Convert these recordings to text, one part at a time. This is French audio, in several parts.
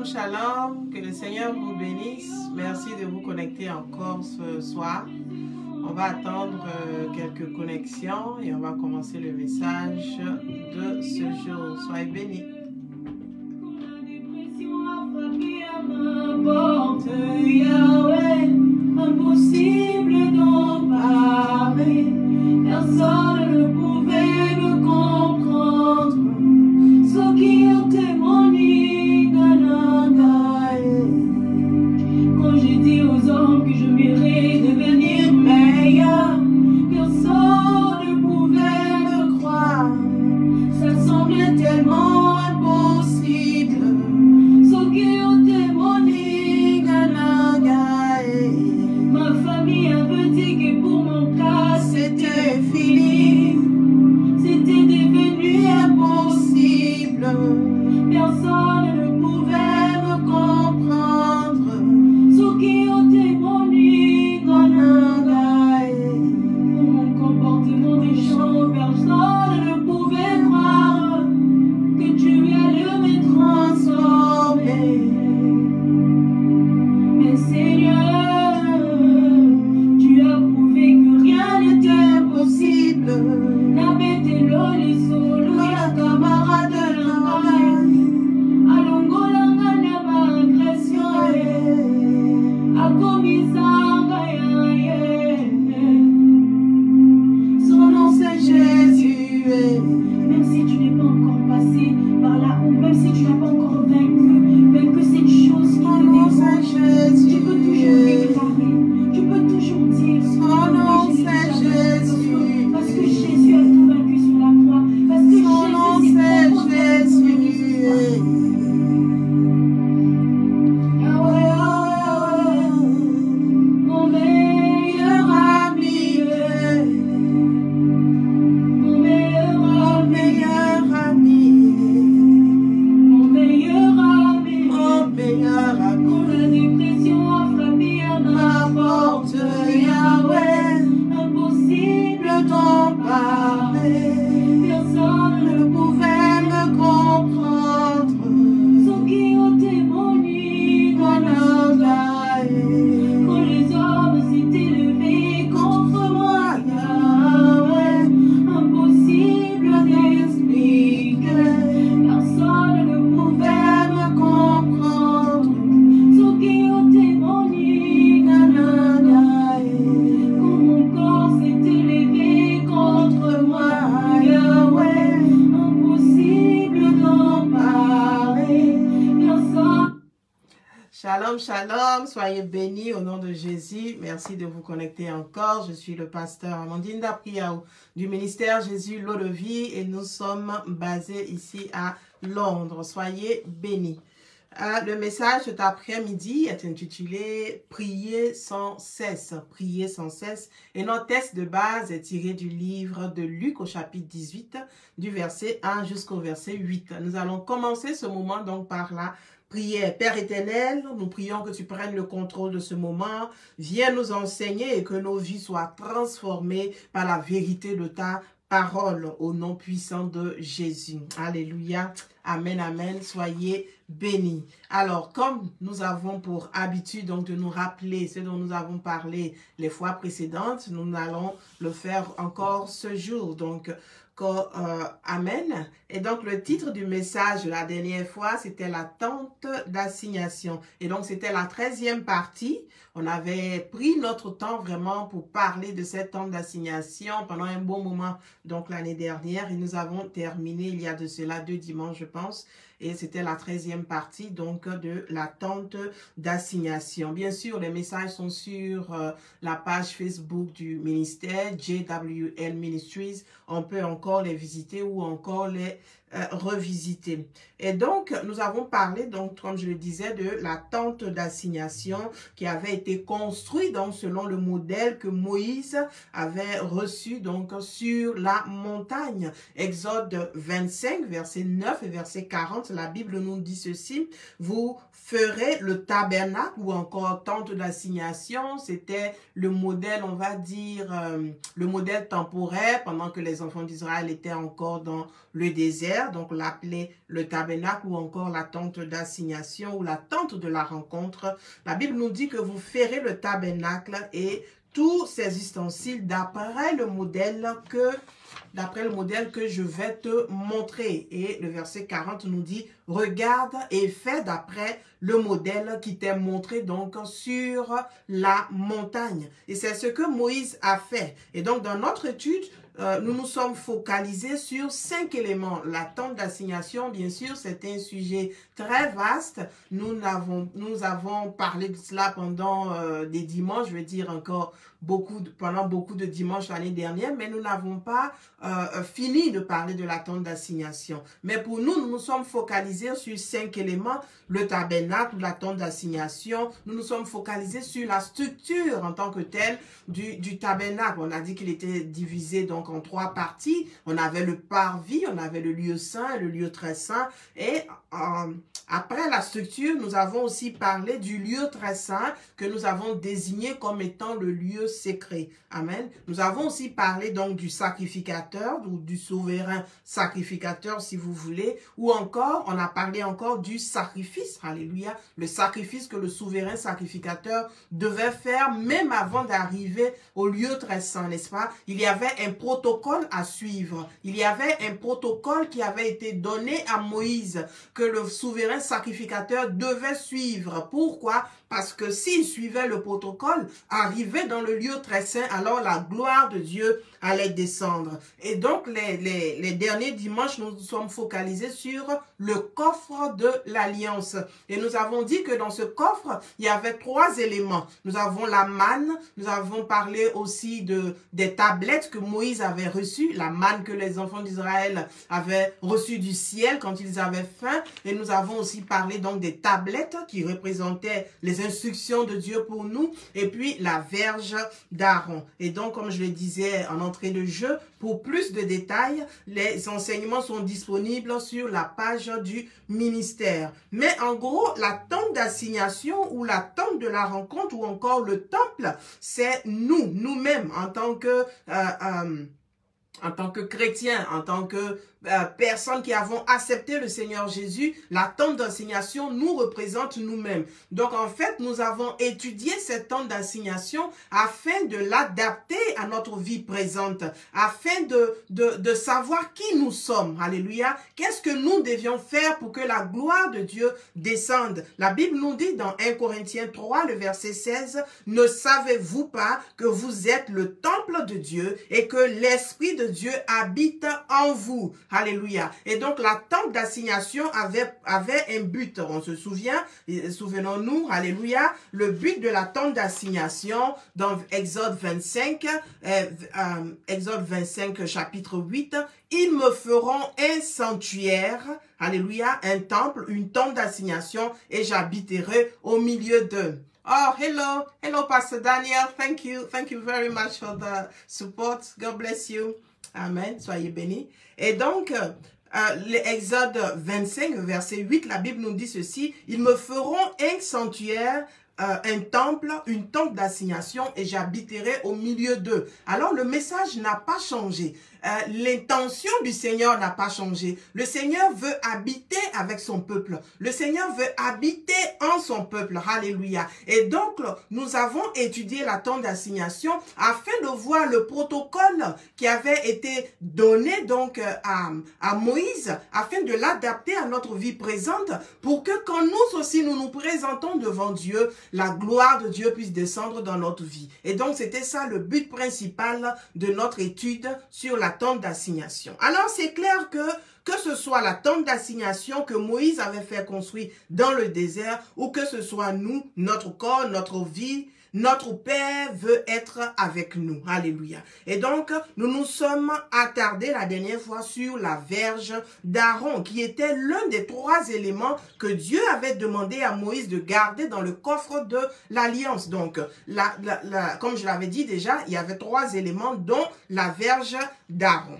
Shalom, que le Seigneur vous bénisse. Merci de vous connecter encore ce soir. On va attendre quelques connexions et on va commencer le message de ce jour. Soyez bénis. Impossible d'en parler, personne ne pouvait me comprendre. Ceux qui ont témoigné, quand j'ai dit aux hommes que je m'irais devenir meilleur, personne ne pouvait me croire. Ça semblait tellement impossible. Ceux qui ont témoigné, ma famille avait dit que pour mon cas c'était fini, c'était devenu impossible. Personne ne pouvait me comprendre. Ceux qui ont témoigné, pour mon comportement méchant, personne ne pouvait croire que tu allais me transformer. Mais Seigneur, tu as prouvé que rien n'était possible. La bête est l'eau, les solos, la camarade de l'envers. Alongolanga na magression, a commisanga son nom c'est Jésus. Même si tu n'es pas encore passé par là, ou même si tu n'as pas encore vaincu cette chose qui te dérange, tu peux toujours déclarer, tu peux toujours dire son nom c'est Jésus. Parce que Jésus a tout vaincu sur la croix. Parce que son nom c'est Jésus. Mon meilleur ami, mon meilleur ami, mon meilleur ami, mon meilleur ami. Quand la dépression a frappé à ma porte, Yahweh, impossible d'en parler. Personne ne pouvait me comprendre. Ceux qui ont témoigné dans leur life, quand les hommes s'étaient levés contre moi, Yahweh, impossible d'expliquer. Personne ne pouvait me comprendre. Ceux qui ont témoigné, quand mon corps s'était levé contre moi, Yahweh, impossible d'en parler. Personne. Shalom, shalom, soyez bénis au nom de Jésus. Merci de vous connecter encore. Je suis le pasteur Amandine Dapriaou du ministère Jésus l'eau de vie et nous sommes basés ici à Londres. Soyez bénis. Le message cet après-midi est intitulé « Prier sans cesse ». Prier sans cesse. Et notre texte de base est tiré du livre de Luc au chapitre 18, du verset 1 jusqu'au verset 8. Nous allons commencer ce moment donc par la prière. Père éternel, nous prions que tu prennes le contrôle de ce moment. Viens nous enseigner et que nos vies soient transformées par la vérité de ta parole au nom puissant de Jésus. Alléluia. Amen, amen. Soyez bénis. Alors, comme nous avons pour habitude donc de nous rappeler ce dont nous avons parlé les fois précédentes, nous allons le faire encore ce jour. Donc, amen. Et donc, le titre du message de la dernière fois, c'était la tente d'assignation. Et donc, c'était la 13e partie. On avait pris notre temps vraiment pour parler de cette tente d'assignation pendant un bon moment, donc l'année dernière. Et nous avons terminé il y a de cela 2 dimanches, je pense. Et c'était la 13e partie donc de la tente d'assignation. Bien sûr, les messages sont sur la page Facebook du ministère JWL Ministries. On peut encore les visiter ou encore les revisiter. Et donc, nous avons parlé, donc, comme je le disais, de la tente d'assignation qui avait été construite donc, selon le modèle que Moïse avait reçu donc, sur la montagne. Exode 25, verset 9 et verset 40, la Bible nous dit ceci: vous ferez le tabernacle ou encore tente d'assignation. C'était le modèle, on va dire, le modèle temporaire pendant que les enfants d'Israël étaient encore dans le désert. Donc, on l'appelait le tabernacle ou encore la tente d'assignation ou la tente de la rencontre. La Bible nous dit que vous ferez le tabernacle et tous ces ustensiles d'après le modèle que je vais te montrer. Et le verset 40 nous dit: regarde et fais d'après le modèle qui t'est montré donc sur la montagne. Et c'est ce que Moïse a fait. Et donc dans notre étude, nous nous sommes focalisés sur 5 éléments. La tente d'assignation, bien sûr, c'est un sujet très vaste. Nous avons parlé de cela pendant des dimanches, je veux dire encore pendant beaucoup de dimanches l'année dernière, mais nous n'avons pas fini de parler de la tente d'assignation. Mais pour nous, nous nous sommes focalisés sur 5 éléments. Le tabernacle, la tente d'assignation. Nous nous sommes focalisés sur la structure en tant que telle du tabernacle. On a dit qu'il était divisé donc en 3 parties. On avait le parvis, on avait le lieu saint, le lieu très saint. Et après la structure, nous avons aussi parlé du lieu très saint que nous avons désigné comme étant le lieu sacré. Amen. Nous avons aussi parlé donc du sacrificateur ou du souverain sacrificateur si vous voulez, ou encore on a parlé encore du sacrifice. Alléluia. Le sacrifice que le souverain sacrificateur devait faire même avant d'arriver au lieu très saint, n'est-ce pas? Il y avait un protocole à suivre. Il y avait un protocole qui avait été donné à Moïse que le souverain sacrificateur devait suivre. Pourquoi? Parce que s'il suivait le protocole, arrivé dans le lieu très saint, alors la gloire de Dieu allait descendre. Et donc, les derniers dimanches, nous nous sommes focalisés sur le coffre de l'Alliance. Et nous avons dit que dans ce coffre, il y avait 3 éléments. Nous avons la manne, nous avons parlé aussi des tablettes que Moïse avait reçues, la manne que les enfants d'Israël avaient reçue du ciel quand ils avaient faim. Et nous avons aussi parlé donc des tablettes qui représentaient les instructions de Dieu pour nous, et puis la verge d'Aaron. Et donc, comme je le disais en entrée de jeu, pour plus de détails, les enseignements sont disponibles sur la page du ministère. Mais en gros, la tente d'assignation ou la tente de la rencontre ou encore le temple, c'est nous-mêmes en tant que chrétiens, en tant que personnes qui avons accepté le Seigneur Jésus, la tente d'assignation nous représente nous-mêmes. Donc en fait, nous avons étudié cette tente d'assignation afin de l'adapter à notre vie présente, afin de savoir qui nous sommes. Alléluia. Qu'est-ce que nous devions faire pour que la gloire de Dieu descende? La Bible nous dit dans 1 Corinthiens 3, le verset 16, « Ne savez-vous pas que vous êtes le temple de Dieu et que l'Esprit de Dieu habite en vous? » Alléluia. Et donc, la tente d'assignation avait un but. On se souvient, souvenons-nous, alléluia, le but de la tente d'assignation dans Exode 25, chapitre 8, « Ils me feront un sanctuaire, alléluia, un temple, une tente d'assignation, et j'habiterai au milieu d'eux. » Oh, hello, Pastor Daniel. Thank you very much for the support. God bless you. Amen. Soyez bénis. Et donc, l'Exode 25, verset 8, la Bible nous dit ceci: « Ils me feront un sanctuaire, un temple, une tente d'assignation, et j'habiterai au milieu d'eux. » Alors, le message n'a pas changé. L'intention du Seigneur n'a pas changé. Le Seigneur veut habiter avec son peuple. Le Seigneur veut habiter en son peuple. Alléluia. Et donc, nous avons étudié la tente d'assignation afin de voir le protocole qui avait été donné donc à Moïse, afin de l'adapter à notre vie présente, pour que quand nous aussi nous nous présentons devant Dieu, la gloire de Dieu puisse descendre dans notre vie. Et donc, c'était ça le but principal de notre étude sur la tente d'assignation. Alors, c'est clair que ce soit la tente d'assignation que Moïse avait fait construire dans le désert, ou que ce soit nous, notre corps, notre vie, Notre Père veut être avec nous. Alléluia. Et donc, nous nous sommes attardés la dernière fois sur la verge d'Aaron, qui était l'un des 3 éléments que Dieu avait demandé à Moïse de garder dans le coffre de l'Alliance. Donc, comme je l'avais dit déjà, il y avait 3 éléments, dont la verge d'Aaron.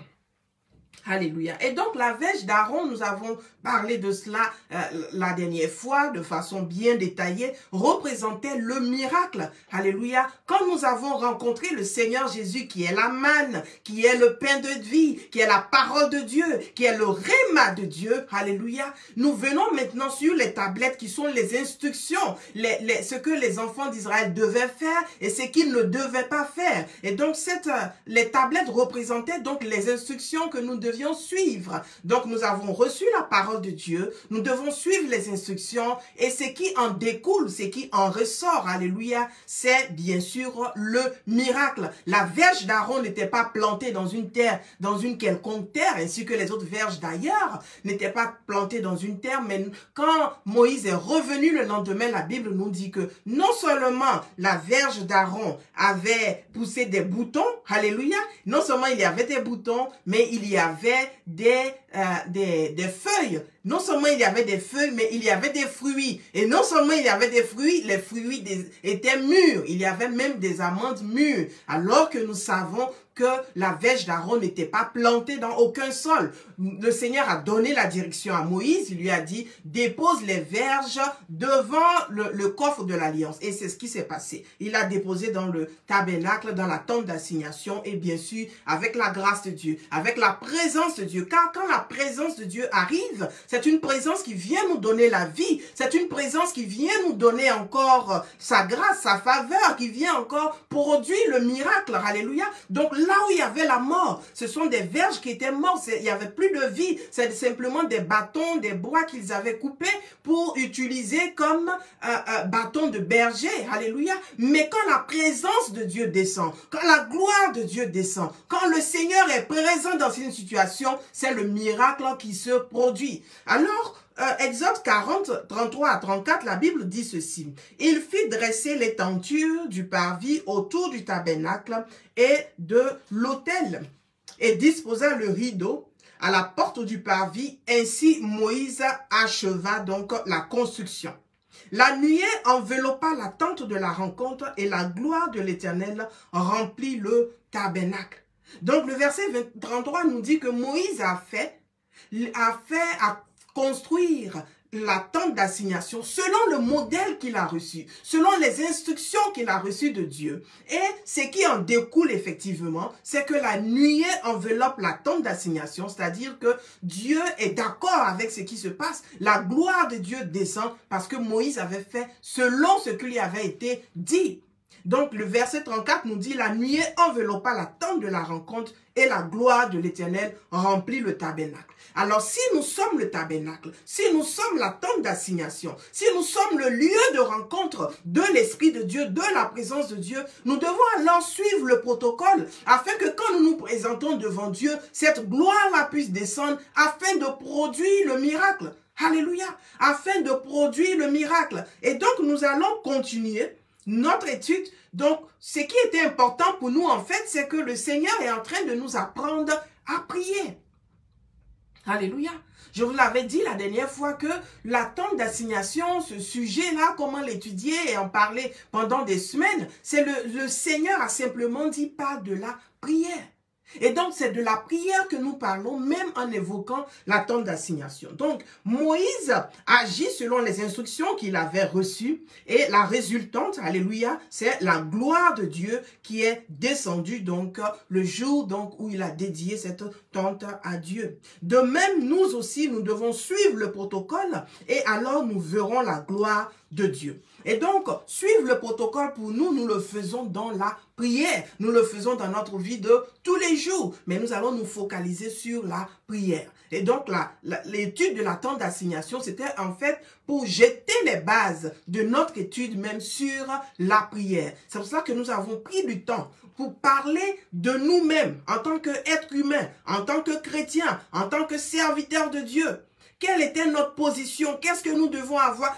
Alléluia. Et donc, la verge d'Aaron, nous avons parlé de cela la dernière fois de façon bien détaillée, représentait le miracle. Alléluia. Quand nous avons rencontré le Seigneur Jésus, qui est la manne, qui est le pain de vie, qui est la parole de Dieu, qui est le réma de Dieu, alléluia, nous venons maintenant sur les tablettes qui sont les instructions, ce que les enfants d'Israël devaient faire et ce qu'ils ne devaient pas faire. Et donc, les tablettes représentaient donc les instructions que nous devions suivre. Donc, nous avons reçu la parole de Dieu, nous devons suivre les instructions et ce qui en découle, ce qui en ressort, alléluia, c'est bien sûr le miracle. La verge d'Aaron n'était pas plantée dans une terre, dans une quelconque terre, ainsi que les autres verges d'ailleurs n'étaient pas plantées dans une terre, mais quand Moïse est revenu le lendemain, la Bible nous dit que non seulement la verge d'Aaron avait poussé des boutons, alléluia, non seulement il y avait des boutons, mais il y avait des feuilles. Non seulement il y avait des feuilles, mais il y avait des fruits. Et non seulement il y avait des fruits, les fruits étaient mûrs. Il y avait même des amandes mûres. Alors que nous savons que la verge d'Aaron n'était pas plantée dans aucun sol. Le Seigneur a donné la direction à Moïse. Il lui a dit, dépose les verges devant le coffre de l'Alliance. Et c'est ce qui s'est passé. Il a déposé dans le tabernacle, dans la tente d'assignation et bien sûr avec la grâce de Dieu, avec la présence de Dieu. Car quand la présence de Dieu arrive, c'est une présence qui vient nous donner la vie. C'est une présence qui vient nous donner encore sa grâce, sa faveur, qui vient encore produire le miracle. Alléluia. Donc là où il y avait la mort, ce sont des verges qui étaient mortes. Il n'y avait plus de vie. C'est simplement des bâtons, des bois qu'ils avaient coupés pour utiliser comme bâtons de berger. Alléluia. Mais quand la présence de Dieu descend, quand la gloire de Dieu descend, quand le Seigneur est présent dans une situation, c'est le miracle qui se produit. Alors, Exode 40, 33 à 34, la Bible dit ceci. Il fit dresser les tentures du parvis autour du tabernacle et de l'autel et disposa le rideau à la porte du parvis. Ainsi, Moïse acheva donc la construction. La nuée enveloppa la tente de la rencontre et la gloire de l'Éternel remplit le tabernacle. Donc, le verset 33 nous dit que Moïse a construire la tente d'assignation selon le modèle qu'il a reçu, selon les instructions qu'il a reçues de Dieu. Et ce qui en découle effectivement, c'est que la nuée enveloppe la tente d'assignation, c'est-à-dire que Dieu est d'accord avec ce qui se passe. La gloire de Dieu descend parce que Moïse avait fait selon ce qui lui avait été dit. Donc, le verset 34 nous dit, la nuée enveloppa la tente de la rencontre et la gloire de l'Éternel remplit le tabernacle. Alors, si nous sommes le tabernacle, si nous sommes la tente d'assignation, si nous sommes le lieu de rencontre de l'Esprit de Dieu, de la présence de Dieu, nous devons alors suivre le protocole afin que quand nous nous présentons devant Dieu, cette gloire-là puisse descendre afin de produire le miracle. Alléluia! Afin de produire le miracle. Et donc, nous allons continuer notre étude. Donc, ce qui était important pour nous, en fait, c'est que le Seigneur est en train de nous apprendre à prier. Alléluia. Je vous l'avais dit la dernière fois que la tente d'assignation, ce sujet-là, comment l'étudier et en parler pendant des semaines, c'est le Seigneur a simplement dit pas de la prière. Et donc, c'est de la prière que nous parlons, même en évoquant la tente d'assignation. Donc, Moïse agit selon les instructions qu'il avait reçues et la résultante, alléluia, c'est la gloire de Dieu qui est descendue donc le jour donc où il a dédié cette tente à Dieu. De même, nous aussi, nous devons suivre le protocole et alors nous verrons la gloire de Dieu. Et donc, suivre le protocole pour nous, nous le faisons dans la prière. Nous le faisons dans notre vie de tous les jours. Mais nous allons nous focaliser sur la prière. Et donc, l'étude de la tente d'assignation, c'était en fait pour jeter les bases de notre étude même sur la prière. C'est pour cela que nous avons pris du temps pour parler de nous-mêmes en tant qu'être humain, en tant que chrétien, en tant que serviteur de Dieu. Quelle était notre position? Qu'est-ce que nous devons avoir?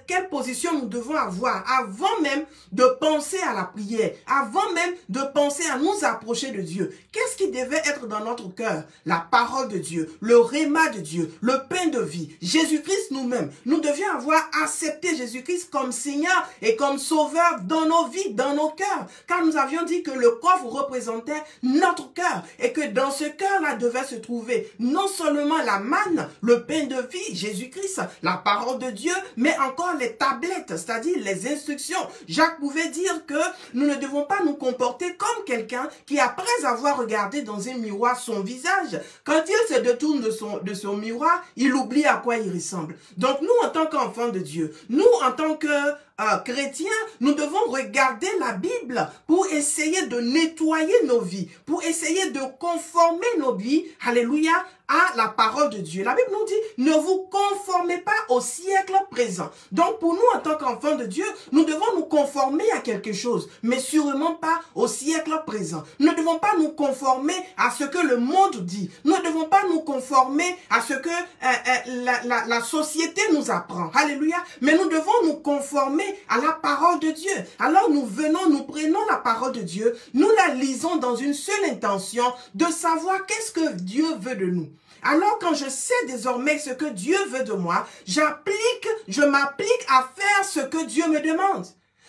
quelle position nous devons avoir avant même de penser à la prière, avant même de penser à nous approcher de Dieu. Qu'est-ce qui devait être dans notre cœur? La parole de Dieu, le réma de Dieu, le pain de vie, Jésus-Christ nous-mêmes. Nous devions avoir accepté Jésus-Christ comme Seigneur et comme Sauveur dans nos vies, dans nos cœurs. Car nous avions dit que le coffre représentait notre cœur et que dans ce cœur-là devait se trouver non seulement la manne, le pain de vie, Jésus-Christ, la parole de Dieu, mais encore les tablettes, c'est-à-dire les instructions. Jacques pouvait dire que nous ne devons pas nous comporter comme quelqu'un qui, après avoir regardé dans un miroir son visage, quand il se détourne de son miroir, il oublie à quoi il ressemble. Donc nous, en tant qu'enfants de Dieu, nous, en tant que chrétiens, nous devons regarder la Bible pour essayer de nettoyer nos vies, pour essayer de conformer nos vies, alléluia, à la parole de Dieu. La Bible nous dit, ne vous conformez pas au siècle présent. Donc pour nous, en tant qu'enfants de Dieu, nous devons nous conformer à quelque chose, mais sûrement pas au siècle présent. Nous ne devons pas nous conformer à ce que le monde dit. Nous ne devons pas nous conformer à ce que la société nous apprend. Alléluia. Mais nous devons nous conformer à la parole de Dieu. Alors nous prenons la parole de Dieu, nous la lisons dans une seule intention de savoir qu'est-ce que Dieu veut de nous. Alors quand je sais désormais ce que Dieu veut de moi, je m'applique à faire ce que Dieu me demande.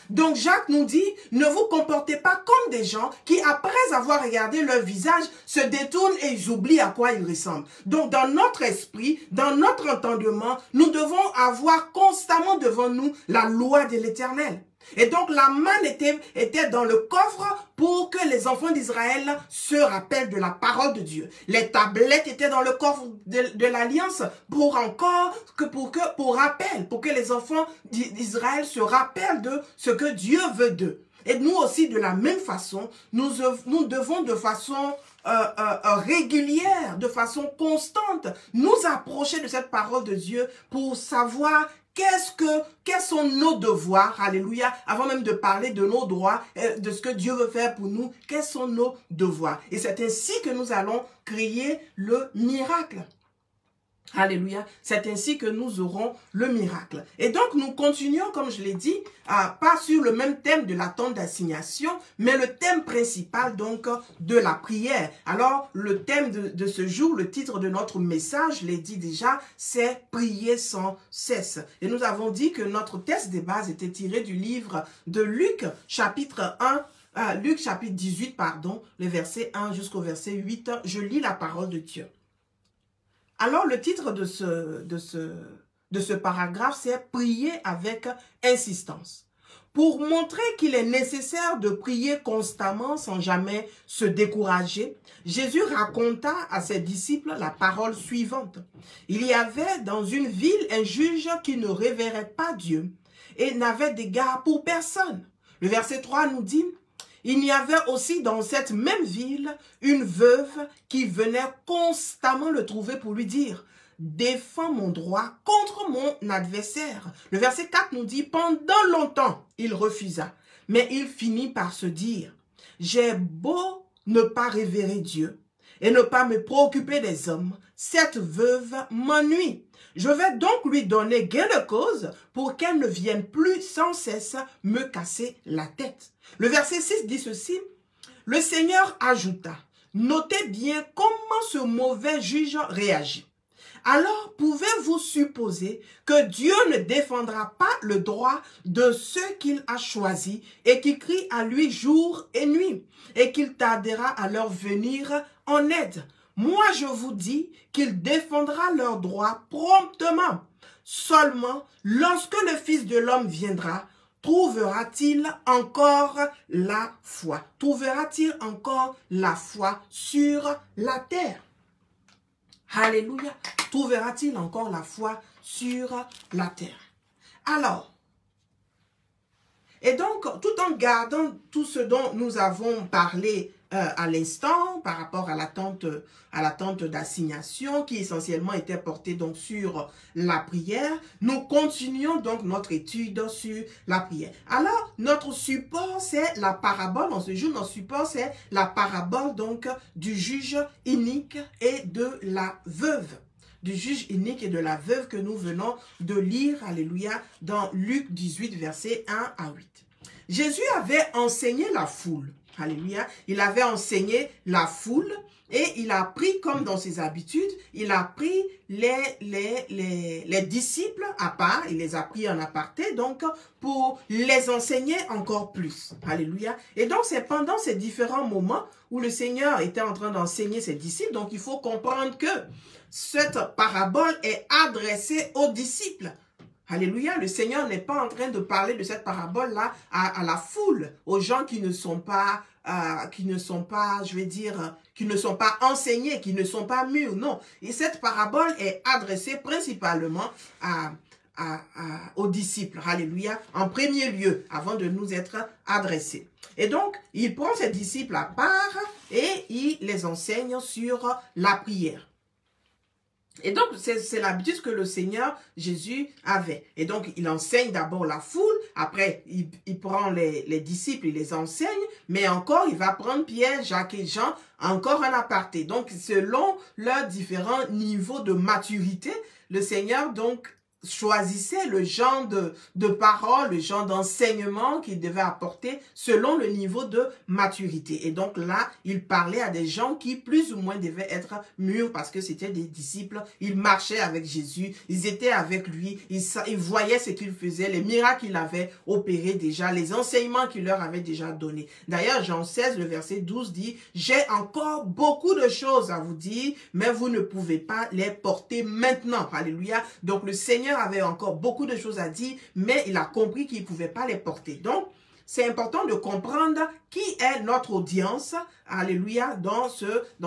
Donc Jacques nous dit, ne vous comportez pas comme des gens qui, après avoir regardé leur visage, se détournent et ils oublient à quoi ils ressemblent. Donc dans notre esprit, dans notre entendement, nous devons avoir constamment devant nous la loi de l'Éternel. Et donc la manne était dans le coffre pour que les enfants d'Israël se rappellent de la parole de Dieu. Les tablettes étaient dans le coffre de l'Alliance pour rappel, pour que les enfants d'Israël se rappellent de ce que Dieu veut d'eux. Et nous aussi, de la même façon, nous devons de façon régulière, de façon constante, nous approcher de cette parole de Dieu pour savoir quels sont nos devoirs, alléluia, avant même de parler de nos droits, de ce que Dieu veut faire pour nous, quels sont nos devoirs. Et c'est ainsi que nous allons créer le miracle. Alléluia. C'est ainsi que nous aurons le miracle. Et donc, nous continuons, comme je l'ai dit, pas sur le même thème de la tente d'assignation, mais le thème principal, donc, de la prière. Alors, le thème de ce jour, le titre de notre message, je l'ai dit déjà, c'est « Prier sans cesse ». Et nous avons dit que notre texte de base était tiré du livre de Luc, chapitre 1, Luc, chapitre 18, pardon, le verset 1 jusqu'au verset 8. Je lis la parole de Dieu. Alors, le titre de ce paragraphe, c'est « Prier avec insistance ». Pour montrer qu'il est nécessaire de prier constamment sans jamais se décourager, Jésus raconta à ses disciples la parole suivante. Il y avait dans une ville un juge qui ne révérait pas Dieu et n'avait d'égard pour personne. Le verset 3 nous dit « Il y avait aussi dans cette même ville une veuve qui venait constamment le trouver pour lui dire « Défends mon droit contre mon adversaire ». Le verset 4 nous dit « Pendant longtemps, il refusa, mais il finit par se dire « J'ai beau ne pas révérer Dieu et ne pas me préoccuper des hommes, cette veuve m'ennuie. Je vais donc lui donner gain de cause pour qu'elle ne vienne plus sans cesse me casser la tête. » Le verset 6 dit ceci, « Le Seigneur ajouta, notez bien comment ce mauvais juge réagit. Alors pouvez-vous supposer que Dieu ne défendra pas le droit de ceux qu'il a choisis et qui crient à lui jour et nuit et qu'il tardera à leur venir en aide? Moi, je vous dis qu'il défendra leurs droits promptement. Seulement, lorsque le Fils de l'homme viendra, trouvera-t-il encore la foi? Trouvera-t-il encore la foi sur la terre? Alléluia. Trouvera-t-il encore la foi sur la terre? Alors, et donc, tout en gardant tout ce dont nous avons parlé à l'instant par rapport à l'attente d'assignation qui essentiellement était portée donc sur la prière, nous continuons donc notre étude sur la prière. Alors, notre support, c'est la parabole. En ce jour, notre support, c'est la parabole donc du juge inique et de la veuve. du juge inique et de la veuve que nous venons de lire, alléluia, dans Luc 18, versets 1 à 8. Jésus avait enseigné la foule, alléluia, il avait enseigné la foule et il a pris, comme dans ses habitudes, il a pris les disciples à part, il les a pris en aparté, donc pour les enseigner encore plus, alléluia. Et donc c'est pendant ces différents moments où le Seigneur était en train d'enseigner ses disciples, donc il faut comprendre que cette parabole est adressée aux disciples. Alléluia, le Seigneur n'est pas en train de parler de cette parabole-là à la foule, aux gens qui ne sont pas, je vais dire, qui ne sont pas enseignés, qui ne sont pas mûrs, non. Et cette parabole est adressée principalement aux disciples, alléluia, en premier lieu, avant de nous être adressés. Et donc, il prend ses disciples à part et il les enseigne sur la prière. Et donc, c'est l'habitude que le Seigneur Jésus avait. Et donc, il enseigne d'abord la foule, après, il prend les disciples, il les enseigne, mais encore, il va prendre Pierre, Jacques et Jean, encore en aparté. Donc, selon leurs différents niveaux de maturité, le Seigneur, donc, choisissait le genre de parole, le genre d'enseignement qu'il devait apporter selon le niveau de maturité. Et donc là, il parlait à des gens qui plus ou moins devaient être mûrs parce que c'était des disciples. Ils marchaient avec Jésus, ils étaient avec lui, ils voyaient ce qu'il faisait, les miracles qu'il avait opérés déjà, les enseignements qu'il leur avait déjà donnés. D'ailleurs, Jean 16, le verset 12 dit « J'ai encore beaucoup de choses à vous dire, mais vous ne pouvez pas les porter maintenant. » Alléluia. Donc le Seigneur avait encore beaucoup de choses à dire, mais il a compris qu'il ne pouvait pas les porter. Donc, c'est important de comprendre qui est notre audience, alléluia, dans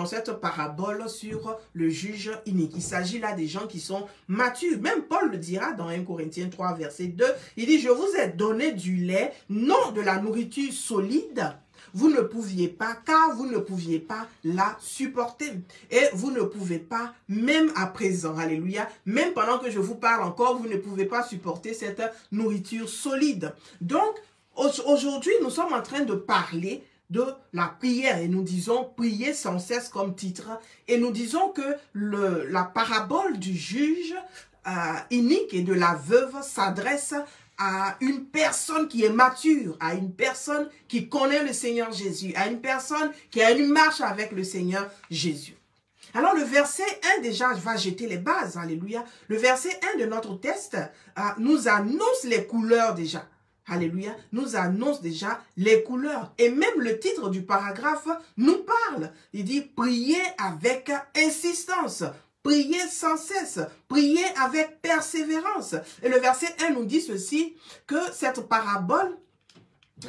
cette parabole sur le juge inique. Il s'agit là des gens qui sont matures. Même Paul le dira dans 1 Corinthiens 3, verset 2. Il dit, je vous ai donné du lait, non de la nourriture solide. Vous ne pouviez pas, car vous ne pouviez pas la supporter. Et vous ne pouvez pas, même à présent, alléluia, même pendant que je vous parle encore, vous ne pouvez pas supporter cette nourriture solide. Donc, aujourd'hui, nous sommes en train de parler de la prière et nous disons prier sans cesse comme titre. Et nous disons que la parabole du juge inique et de la veuve s'adresse à une personne qui est mature, à une personne qui connaît le Seigneur Jésus, à une personne qui a une marche avec le Seigneur Jésus. Alors le verset 1 déjà va jeter les bases, alléluia. Le verset 1 de notre texte nous annonce les couleurs déjà. Alléluia, nous annonce déjà les couleurs. Et même le titre du paragraphe nous parle. Il dit « Priez avec insistance ». Priez sans cesse, priez avec persévérance. Et le verset 1 nous dit ceci, que cette parabole,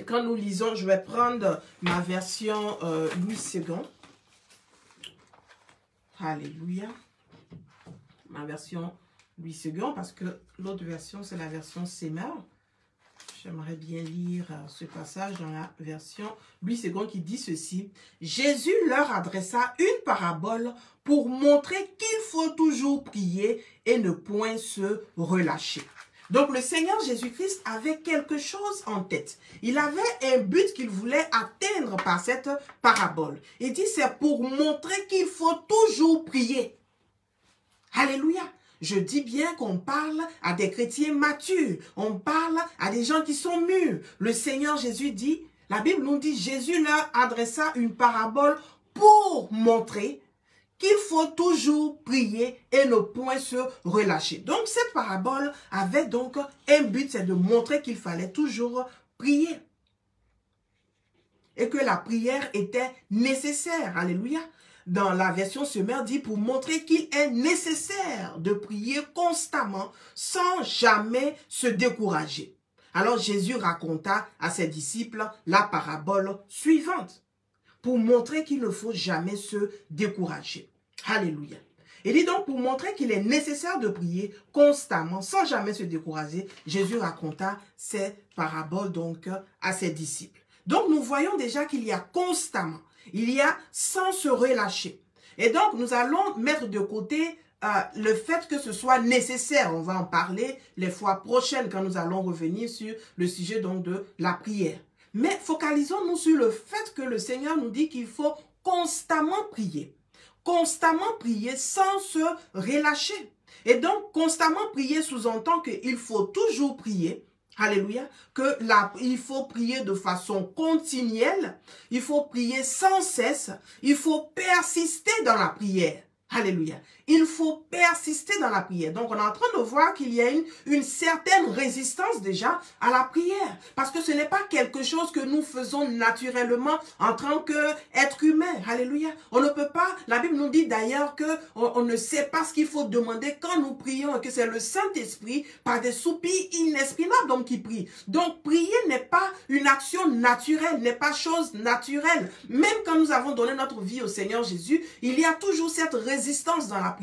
quand nous lisons, je vais prendre ma version Louis II. Alléluia. Ma version Louis II, parce que l'autre version, c'est la version Semeur. J'aimerais bien lire ce passage dans la version Louis II qui dit ceci. Jésus leur adressa une parabole pour montrer qu'il faut toujours prier et ne point se relâcher. Donc le Seigneur Jésus-Christ avait quelque chose en tête. Il avait un but qu'il voulait atteindre par cette parabole. Il dit c'est pour montrer qu'il faut toujours prier. Alléluia. Je dis bien qu'on parle à des chrétiens matures. On parle à des gens qui sont mûrs. Le Seigneur Jésus dit, la Bible nous dit, Jésus leur adressa une parabole pour montrer qu'il faut toujours prier et ne point se relâcher. Donc cette parabole avait donc un but, c'est de montrer qu'il fallait toujours prier. Et que la prière était nécessaire. Alléluia. Dans la version Semeur dit pour montrer qu'il est nécessaire de prier constamment sans jamais se décourager. Alors Jésus raconta à ses disciples la parabole suivante pour montrer qu'il ne faut jamais se décourager. Alléluia. Il dit donc pour montrer qu'il est nécessaire de prier constamment sans jamais se décourager, Jésus raconta ces paraboles donc à ses disciples. Donc nous voyons déjà qu'il y a constamment. Il y a sans se relâcher. Et donc, nous allons mettre de côté le fait que ce soit nécessaire. On va en parler les fois prochaines quand nous allons revenir sur le sujet donc de la prière. Mais focalisons-nous sur le fait que le Seigneur nous dit qu'il faut constamment prier. constamment prier sans se relâcher. Et donc, constamment prier sous-entend qu'il faut toujours prier. Alléluia. Il faut prier de façon continuelle. Il faut prier sans cesse. Il faut persister dans la prière. Alléluia. Il faut persister dans la prière. Donc, on est en train de voir qu'il y a une certaine résistance déjà à la prière. Parce que ce n'est pas quelque chose que nous faisons naturellement en tant qu'être humain. Alléluia. On ne peut pas, la Bible nous dit d'ailleurs qu'on ne sait pas ce qu'il faut demander quand nous prions et que c'est le Saint-Esprit par des soupirs inexprimables donc qui prie. Donc, prier n'est pas une action naturelle, n'est pas chose naturelle. Même quand nous avons donné notre vie au Seigneur Jésus, il y a toujours cette résistance dans la prière.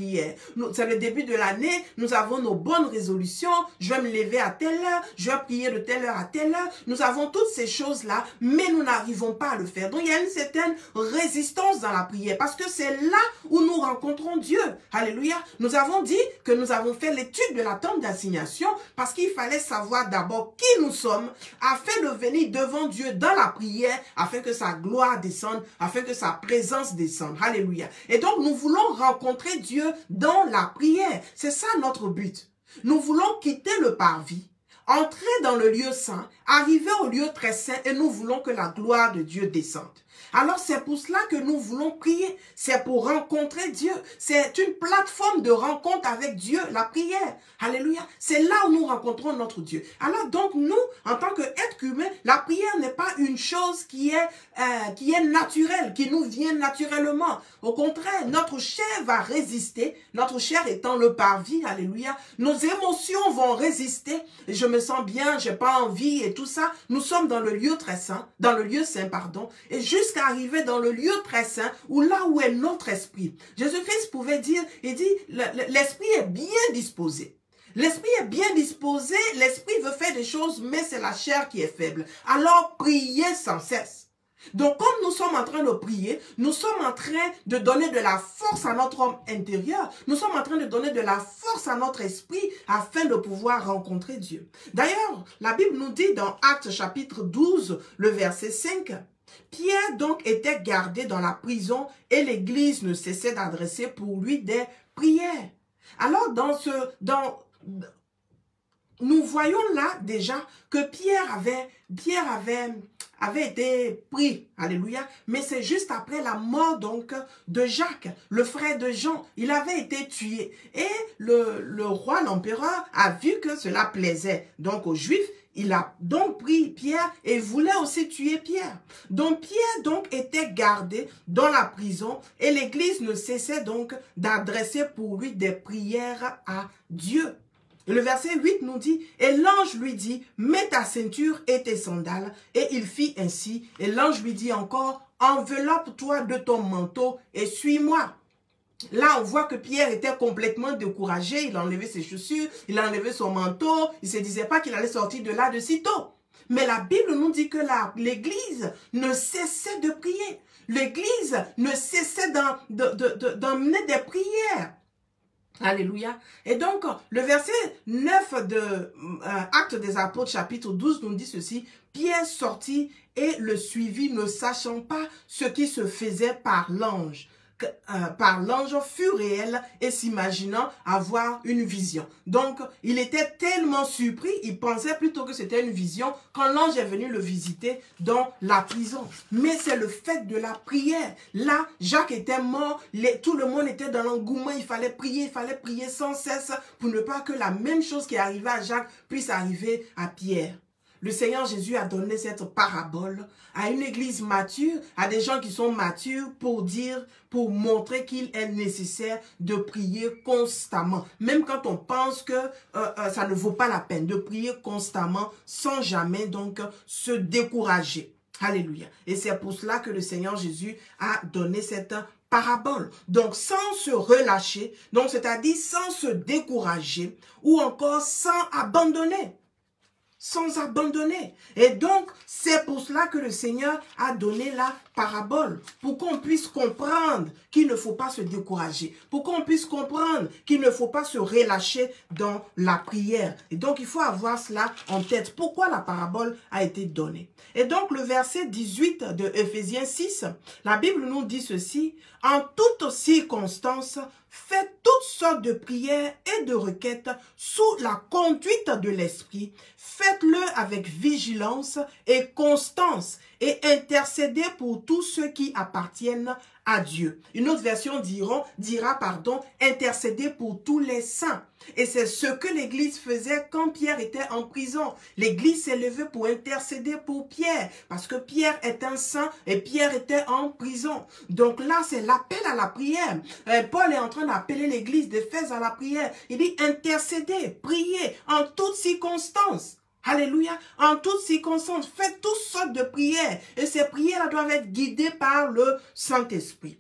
C'est le début de l'année, nous avons nos bonnes résolutions, je vais me lever à telle heure, je vais prier de telle heure à telle heure, nous avons toutes ces choses-là, mais nous n'arrivons pas à le faire. Donc il y a une certaine résistance dans la prière, parce que c'est là où nous rencontrons Dieu. Alléluia. Nous avons dit que nous avons fait l'étude de la tente d'assignation, parce qu'il fallait savoir d'abord qui nous sommes, afin de venir devant Dieu dans la prière, afin que sa gloire descende, afin que sa présence descende. Alléluia. Et donc nous voulons rencontrer Dieu dans la prière. C'est ça notre but. Nous voulons quitter le parvis, entrer dans le lieu saint, arriver au lieu très saint et nous voulons que la gloire de Dieu descende. Alors c'est pour cela que nous voulons prier. C'est pour rencontrer Dieu. C'est une plateforme de rencontre avec Dieu, la prière. Alléluia. C'est là où nous rencontrons notre Dieu. Alors donc nous, en tant qu'être humain, la prière n'est pas une chose qui est naturelle, qui nous vient naturellement. Au contraire, notre chair va résister. Notre chair étant le parvis. Alléluia. Nos émotions vont résister. Je me sens bien, j'ai pas envie et tout ça. Nous sommes dans le lieu très saint, dans le lieu saint, pardon. Et jusqu'à arriver dans le lieu très saint, où là où est notre esprit. Jésus-Christ pouvait dire, il dit, l'esprit est bien disposé. L'esprit est bien disposé, l'esprit veut faire des choses, mais c'est la chair qui est faible. Alors priez sans cesse. Donc, comme nous sommes en train de prier, nous sommes en train de donner de la force à notre homme intérieur. Nous sommes en train de donner de la force à notre esprit afin de pouvoir rencontrer Dieu. D'ailleurs, la Bible nous dit dans Actes chapitre 12, le verset 5, Pierre donc était gardé dans la prison et l'église ne cessait d'adresser pour lui des prières. Alors, nous voyons là déjà que Pierre avait été pris, alléluia, mais c'est juste après la mort donc de Jacques, le frère de Jean. Il avait été tué et le roi, l'empereur, a vu que cela plaisait donc aux Juifs. Il a donc pris Pierre et voulait aussi tuer Pierre. Donc Pierre donc était gardé dans la prison et l'église ne cessait donc d'adresser pour lui des prières à Dieu. Et le verset 8 nous dit, et l'ange lui dit, mets ta ceinture et tes sandales. Et il fit ainsi. Et l'ange lui dit encore, enveloppe-toi de ton manteau et suis-moi. Là, on voit que Pierre était complètement découragé. Il a enlevé ses chaussures, il a enlevé son manteau. Il ne se disait pas qu'il allait sortir de là de sitôt. Mais la Bible nous dit que l'église ne cessait de prier. L'église ne cessait d'emmener des prières. Alléluia. Et donc, le verset 9 de Actes des Apôtres, chapitre 12, nous dit ceci. Pierre sortit et le suivit, ne sachant pas ce qui se faisait par l'ange. Fut réel et s'imaginant avoir une vision. Donc, il était tellement surpris, il pensait plutôt que c'était une vision quand l'ange est venu le visiter dans la prison. Mais c'est le fait de la prière. Là, Jacques était mort, tout le monde était dans l'engouement, il fallait prier sans cesse pour ne pas que la même chose qui arrivait à Jacques puisse arriver à Pierre. Le Seigneur Jésus a donné cette parabole à une église mature, à des gens qui sont matures pour montrer qu'il est nécessaire de prier constamment. Même quand on pense que ça ne vaut pas la peine de prier constamment sans jamais donc se décourager. Alléluia. Et c'est pour cela que le Seigneur Jésus a donné cette parabole. Donc, sans se relâcher, donc c'est-à-dire sans se décourager ou encore sans abandonner. sans abandonner. Et donc, c'est pour cela que le Seigneur a donné la parabole, pour qu'on puisse comprendre qu'il ne faut pas se décourager, pour qu'on puisse comprendre qu'il ne faut pas se relâcher dans la prière. Et donc, il faut avoir cela en tête. Pourquoi la parabole a été donnée? Et donc, le verset 18 de Éphésiens 6, la Bible nous dit ceci: « En toutes circonstances, faites toutes sortes de prières et de requêtes sous la conduite de l'Esprit. Faites-le avec vigilance et constance et intercédez pour tous ceux qui appartiennent à Dieu. » Une autre version dira, intercéder pour tous les saints. Et c'est ce que l'Église faisait quand Pierre était en prison. L'Église s'est levée pour intercéder pour Pierre, parce que Pierre est un saint et Pierre était en prison. Donc là, c'est l'appel à la prière. Paul est en train d'appeler l'Église d'Éphèse à la prière. Il dit intercéder, prier en toutes circonstances. Alléluia. En toutes circonstances, faites toutes sortes de prières. Et ces prières doivent être guidées par le Saint-Esprit.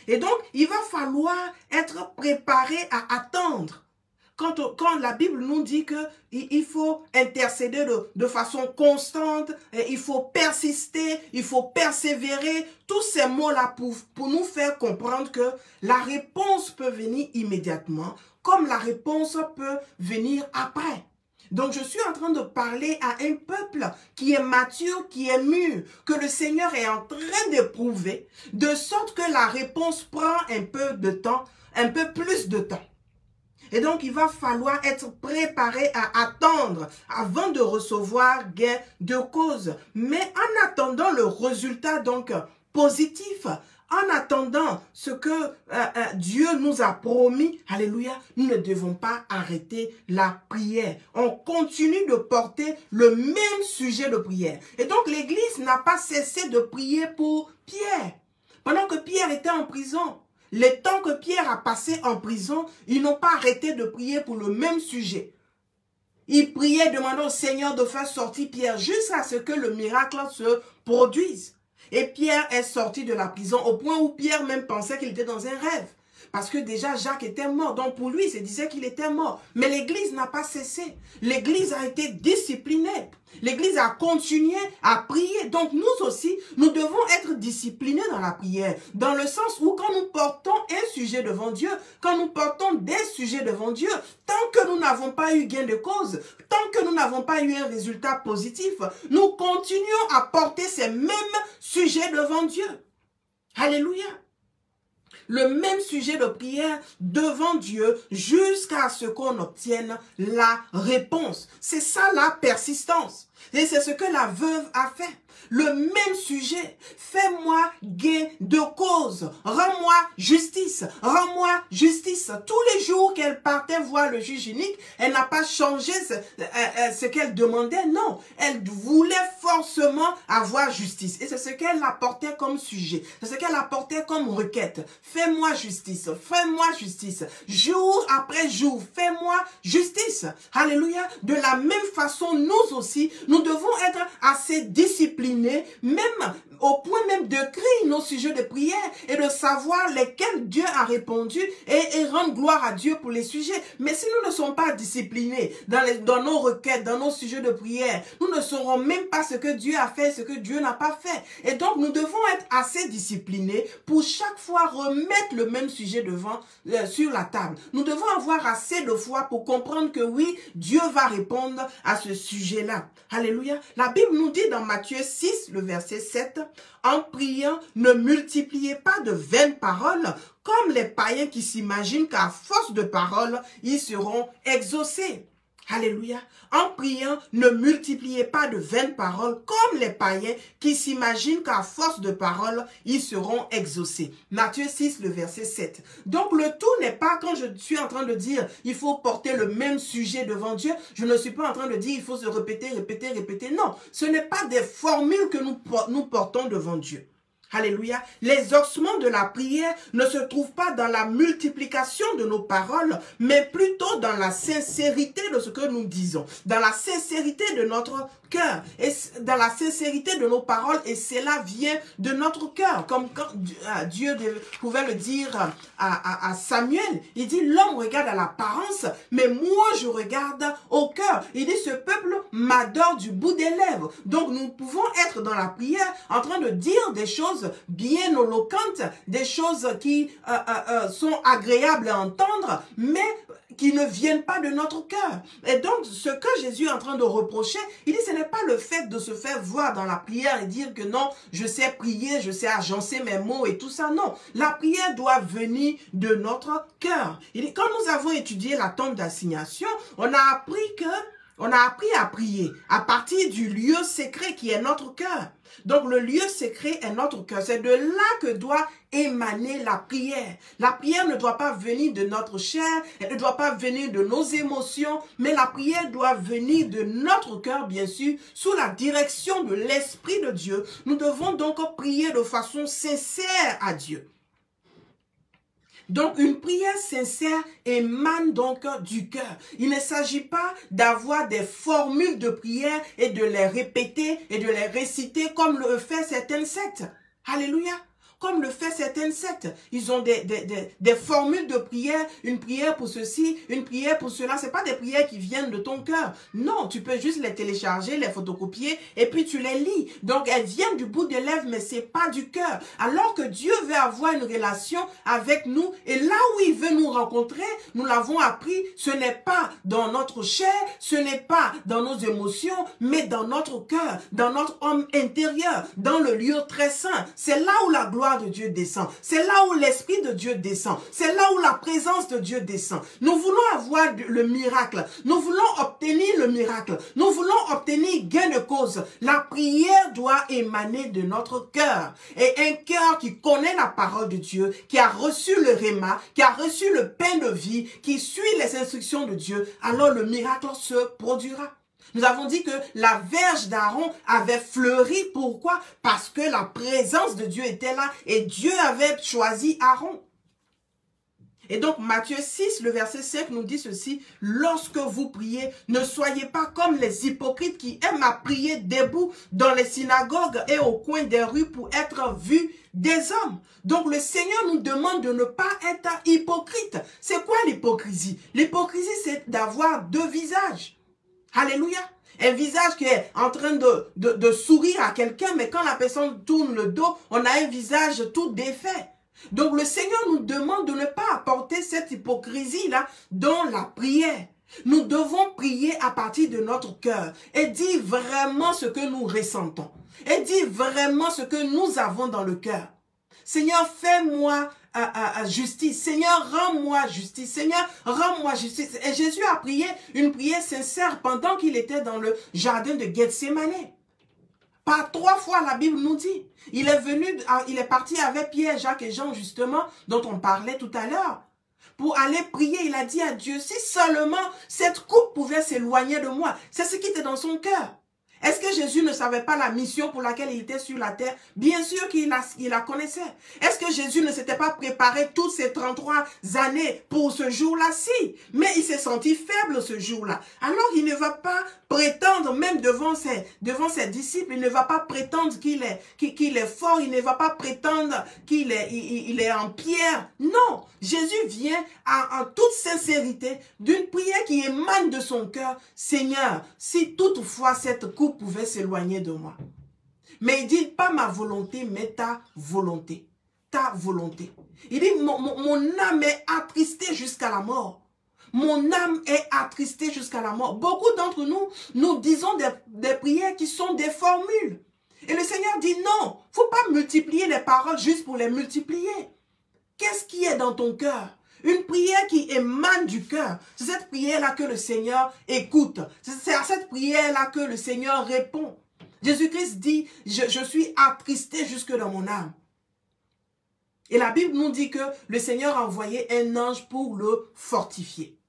Et donc, il va falloir être préparé à attendre. Quand la Bible nous dit qu'il faut intercéder de façon constante, il faut persister, il faut persévérer, tous ces mots-là pour nous faire comprendre que la réponse peut venir immédiatement, comme la réponse peut venir après. Donc, je suis en train de parler à un peuple qui est mature, qui est mûr, que le Seigneur est en train d'éprouver, de sorte que la réponse prend un peu de temps, un peu plus de temps. Et donc, il va falloir être préparé à attendre avant de recevoir gain de cause. Mais en attendant le résultat donc positif, en attendant ce que Dieu nous a promis, alléluia, nous ne devons pas arrêter la prière. On continue de porter le même sujet de prière. Et donc, l'Église n'a pas cessé de prier pour Pierre. Pendant que Pierre était en prison, le temps que Pierre a passé en prison, ils n'ont pas arrêté de prier pour le même sujet. Ils priaient, demandant au Seigneur de faire sortir Pierre jusqu'à ce que le miracle se produise. Et Pierre est sorti de la prison au point où Pierre même pensait qu'il était dans un rêve. Parce que déjà Jacques était mort, donc pour lui il se disait qu'il était mort. Mais l'Église n'a pas cessé. L'Église a été disciplinée. L'Église a continué à prier. Donc nous aussi, nous devons être disciplinés dans la prière. Dans le sens où quand nous portons un sujet devant Dieu, quand nous portons des sujets devant Dieu, tant que nous n'avons pas eu gain de cause, tant que nous n'avons pas eu un résultat positif, nous continuons à porter ces mêmes sujets devant Dieu. Alléluia. Le même sujet de prière devant Dieu jusqu'à ce qu'on obtienne la réponse. C'est ça la persistance. Et c'est ce que la veuve a fait. Le même sujet. Fais-moi gain de cause. Rends-moi justice. Rends-moi justice. Tous les jours qu'elle partait voir le juge unique, elle n'a pas changé ce qu'elle demandait. Non, elle voulait forcément avoir justice. Et c'est ce qu'elle apportait comme sujet. C'est ce qu'elle apportait comme requête. Fais-moi justice. Fais-moi justice. Jour après jour, fais-moi justice. Alléluia. De la même façon, nous aussi, nous devons être assez disciplinés, même au point même de crier nos sujets de prière et de savoir lesquels Dieu a répondu et rendre gloire à Dieu pour les sujets. Mais si nous ne sommes pas disciplinés dans nos requêtes, dans nos sujets de prière, nous ne saurons même pas ce que Dieu a fait, ce que Dieu n'a pas fait. Et donc, nous devons être assez disciplinés pour chaque fois remettre le même sujet sur la table. Nous devons avoir assez de foi pour comprendre que oui, Dieu va répondre à ce sujet-là. Alléluia. La Bible nous dit dans Matthieu 6, le verset 7, « En priant, ne multipliez pas de vaines paroles, comme les païens qui s'imaginent qu'à force de paroles, ils seront exaucés. » Alléluia. En priant, ne multipliez pas de vaines paroles comme les païens qui s'imaginent qu'à force de paroles, ils seront exaucés. Matthieu 6, le verset 7. Donc le tout n'est pas quand je suis en train de dire il faut porter le même sujet devant Dieu. Je ne suis pas en train de dire il faut se répéter, répéter, répéter. Non, ce n'est pas des formules que nous portons devant Dieu. Alléluia. L'exaucement de la prière ne se trouve pas dans la multiplication de nos paroles, mais plutôt dans la sincérité de ce que nous disons, dans la sincérité de notre cœur, et dans la sincérité de nos paroles, et cela vient de notre cœur, comme quand Dieu pouvait le dire à Samuel. Il dit, l'homme regarde à l'apparence, mais moi je regarde au cœur. Il dit, ce peuple m'adore du bout des lèvres. Donc nous pouvons être dans la prière en train de dire des choses bien éloquentes, des choses qui sont agréables à entendre, mais qui ne viennent pas de notre cœur. Et donc, ce que Jésus est en train de reprocher, il dit, ce n'est pas le fait de se faire voir dans la prière et dire que non, je sais prier, je sais agencer mes mots et tout ça. Non, la prière doit venir de notre cœur. Il dit, quand nous avons étudié la tombe d'assignation, on a appris à prier à partir du lieu secret qui est notre cœur. Donc, le lieu secret est notre cœur. C'est de là que doit émaner la prière. La prière ne doit pas venir de notre chair, elle ne doit pas venir de nos émotions, mais la prière doit venir de notre cœur, bien sûr, sous la direction de l'Esprit de Dieu. Nous devons donc prier de façon sincère à Dieu. Donc, une prière sincère émane donc du cœur. Il ne s'agit pas d'avoir des formules de prière et de les répéter et de les réciter comme le fait certaines sectes. Alléluia. Comme le fait certaines sectes. Ils ont des formules de prière, une prière pour ceci, une prière pour cela. Ce n'est pas des prières qui viennent de ton cœur. Non, tu peux juste les télécharger, les photocopier et puis tu les lis. Donc, elles viennent du bout des lèvres, mais ce n'est pas du cœur. Alors que Dieu veut avoir une relation avec nous et là où il veut nous rencontrer, nous l'avons appris, ce n'est pas dans notre chair, ce n'est pas dans nos émotions, mais dans notre cœur, dans notre homme intérieur, dans le lieu très saint. C'est là où la gloire de Dieu descend. C'est là où l'Esprit de Dieu descend. C'est là où la présence de Dieu descend. Nous voulons avoir le miracle. Nous voulons obtenir le miracle. Nous voulons obtenir gain de cause. La prière doit émaner de notre cœur. Et un cœur qui connaît la parole de Dieu, qui a reçu le réma, qui a reçu le pain de vie, qui suit les instructions de Dieu, alors le miracle se produira. Nous avons dit que la verge d'Aaron avait fleuri. Pourquoi? Parce que la présence de Dieu était là et Dieu avait choisi Aaron. Et donc Matthieu 6, le verset 5 nous dit ceci. Lorsque vous priez, ne soyez pas comme les hypocrites qui aiment à prier debout dans les synagogues et au coin des rues pour être vus des hommes. Donc le Seigneur nous demande de ne pas être hypocrite. C'est quoi l'hypocrisie? L'hypocrisie, c'est d'avoir deux visages. Alléluia. Un visage qui est en train de sourire à quelqu'un, mais quand la personne tourne le dos, on a un visage tout défait. Donc le Seigneur nous demande de ne pas apporter cette hypocrisie-là dans la prière. Nous devons prier à partir de notre cœur et dire vraiment ce que nous ressentons. Et dire vraiment ce que nous avons dans le cœur. Seigneur, fais-moi justice. Seigneur, rends-moi justice. Seigneur, rends-moi justice. Et Jésus a prié une prière sincère pendant qu'il était dans le jardin de Gethsémane. Par 3 fois, la Bible nous dit. Il est parti avec Pierre, Jacques et Jean, justement, dont on parlait tout à l'heure. Pour aller prier, il a dit à Dieu, si seulement cette coupe pouvait s'éloigner de moi. C'est ce qui était dans son cœur. Est-ce que Jésus ne savait pas la mission pour laquelle il était sur la terre? Bien sûr qu'il la connaissait. Est-ce que Jésus ne s'était pas préparé toutes ces 33 années pour ce jour-là? Si, mais il s'est senti faible ce jour-là. Alors il ne va pas prétendre, même devant ses disciples, il ne va pas prétendre qu'il est fort, il ne va pas prétendre qu'il est en pierre. Non, Jésus vient en toute sincérité d'une prière qui émane de son cœur. Seigneur, si toutefois cette coupe pouvait s'éloigner de moi. Mais il dit pas ma volonté, mais ta volonté. Ta volonté. Il dit mon âme est attristée jusqu'à la mort. Mon âme est attristée jusqu'à la mort. Beaucoup d'entre nous disons des prières qui sont des formules. Et le Seigneur dit non, faut pas multiplier les paroles juste pour les multiplier. Qu'est-ce qui est dans ton cœur? Une prière qui émane du cœur. C'est cette prière-là que le Seigneur écoute. C'est à cette prière-là que le Seigneur répond. Jésus-Christ dit, je suis attristé jusque dans mon âme. Et la Bible nous dit que le Seigneur a envoyé un ange pour le fortifier.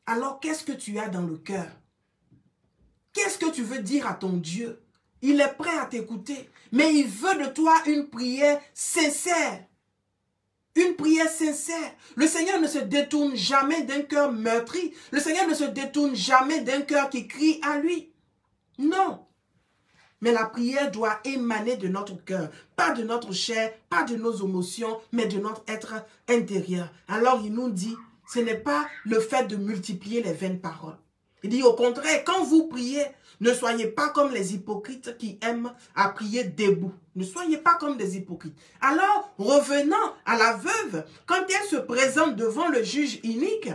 Alors, qu'est-ce que tu as dans le cœur? Qu'est-ce que tu veux dire à ton Dieu? Il est prêt à t'écouter. Mais il veut de toi une prière sincère. Une prière sincère. Le Seigneur ne se détourne jamais d'un cœur meurtri. Le Seigneur ne se détourne jamais d'un cœur qui crie à lui. Non. Mais la prière doit émaner de notre cœur. Pas de notre chair, pas de nos émotions, mais de notre être intérieur. Alors il nous dit, ce n'est pas le fait de multiplier les vaines paroles. Il dit au contraire, quand vous priez, ne soyez pas comme les hypocrites qui aiment à prier debout. Ne soyez pas comme des hypocrites. Alors, revenant à la veuve, quand elle se présente devant le juge inique,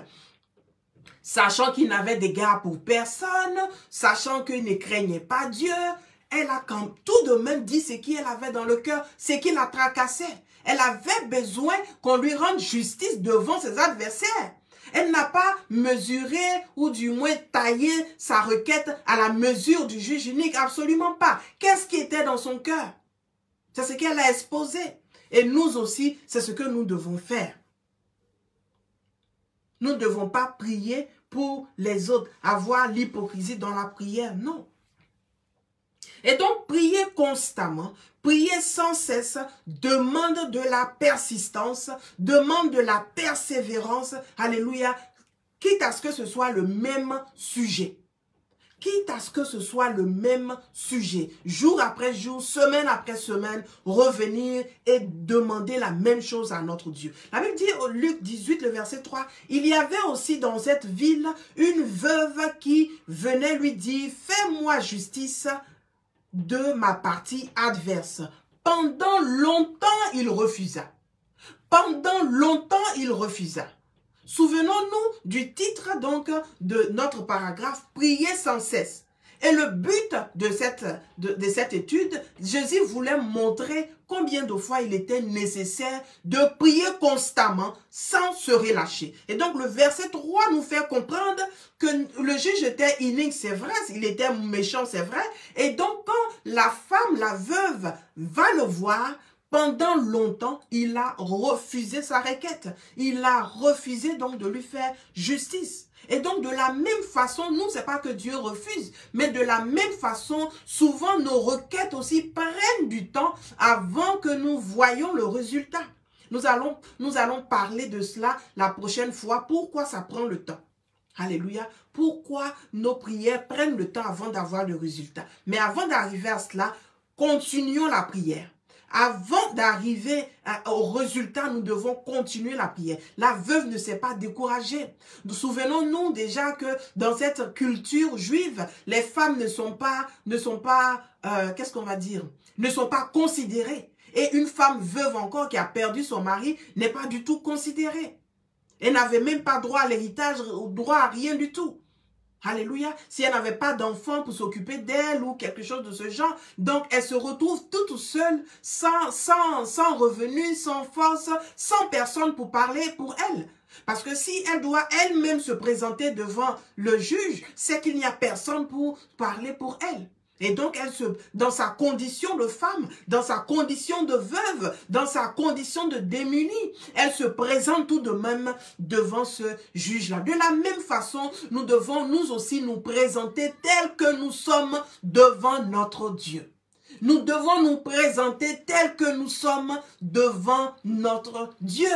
sachant qu'il n'avait d'égard pour personne, sachant qu'il ne craignait pas Dieu, elle a quand tout de même dit ce qu'elle avait dans le cœur, ce qui la tracassait. Elle avait besoin qu'on lui rende justice devant ses adversaires. Elle n'a pas mesuré ou du moins taillé sa requête à la mesure du juge unique, absolument pas. Qu'est-ce qui était dans son cœur? C'est ce qu'elle a exposé. Et nous aussi, c'est ce que nous devons faire. Nous ne devons pas prier pour les autres, avoir l'hypocrisie dans la prière, non. Et donc, prier constamment, prier sans cesse, demande de la persistance, demande de la persévérance, alléluia, quitte à ce que ce soit le même sujet. Quitte à ce que ce soit le même sujet, jour après jour, semaine après semaine, revenir et demander la même chose à notre Dieu. La Bible dit au Luc 18, le verset 3, il y avait aussi dans cette ville une veuve qui venait lui dire, fais-moi justice de ma partie adverse. Pendant longtemps, il refusa. Pendant longtemps, il refusa. Souvenons-nous du titre donc de notre paragraphe, prier sans cesse. Et le but de cette étude, Jésus voulait montrer combien de fois il était nécessaire de prier constamment sans se relâcher. Et donc le verset 3 nous fait comprendre que le juge était inique, c'est vrai, il était méchant, c'est vrai. Et donc quand la femme, la veuve, va le voir, pendant longtemps, il a refusé sa requête. Il a refusé donc de lui faire justice. Et donc, de la même façon, nous, c'est pas que Dieu refuse, mais de la même façon, souvent, nos requêtes aussi prennent du temps avant que nous voyions le résultat. Nous allons parler de cela la prochaine fois. Pourquoi ça prend le temps? Alléluia. Pourquoi nos prières prennent le temps avant d'avoir le résultat? Mais avant d'arriver à cela, continuons la prière. Avant d'arriver au résultat, nous devons continuer la prière. La veuve ne s'est pas découragée. Souvenons-nous déjà que dans cette culture juive, les femmes ne sont pas qu'est-ce qu'on va dire? Ne sont pas considérées. Et une femme veuve encore qui a perdu son mari n'est pas du tout considérée. Elle n'avait même pas droit à l'héritage, droit à rien du tout. Alléluia. Si elle n'avait pas d'enfant pour s'occuper d'elle ou quelque chose de ce genre, donc elle se retrouve toute seule, sans revenu, sans force, sans personne pour parler pour elle. Parce que si elle doit elle-même se présenter devant le juge, c'est qu'il n'y a personne pour parler pour elle. Et donc, dans sa condition de femme, dans sa condition de veuve, dans sa condition de démunie, elle se présente tout de même devant ce juge-là. De la même façon, nous devons nous aussi nous présenter tels que nous sommes devant notre Dieu. Nous devons nous présenter tels que nous sommes devant notre Dieu.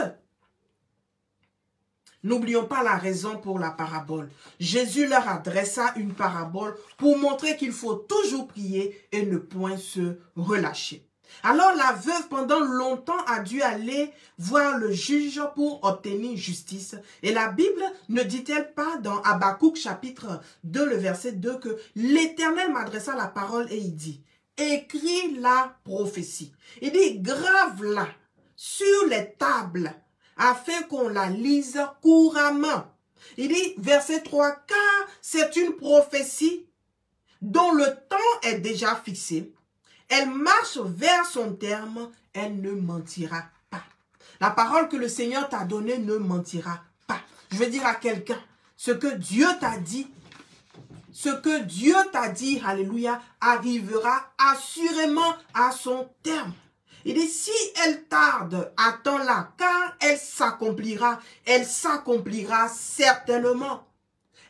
N'oublions pas la raison pour la parabole. Jésus leur adressa une parabole pour montrer qu'il faut toujours prier et ne point se relâcher. Alors la veuve pendant longtemps a dû aller voir le juge pour obtenir justice. Et la Bible ne dit-elle pas dans Habakkuk chapitre 2, le verset 2, que l'Éternel m'adressa la parole et il dit, écris la prophétie. Il dit, grave-la sur les tables, afin qu'on la lise couramment. Il dit, verset 3, car c'est une prophétie dont le temps est déjà fixé. Elle marche vers son terme, elle ne mentira pas. La parole que le Seigneur t'a donnée ne mentira pas. Je veux dire à quelqu'un, ce que Dieu t'a dit, alléluia, arrivera assurément à son terme. Il dit, si elle tarde, attends-la, car elle s'accomplira certainement.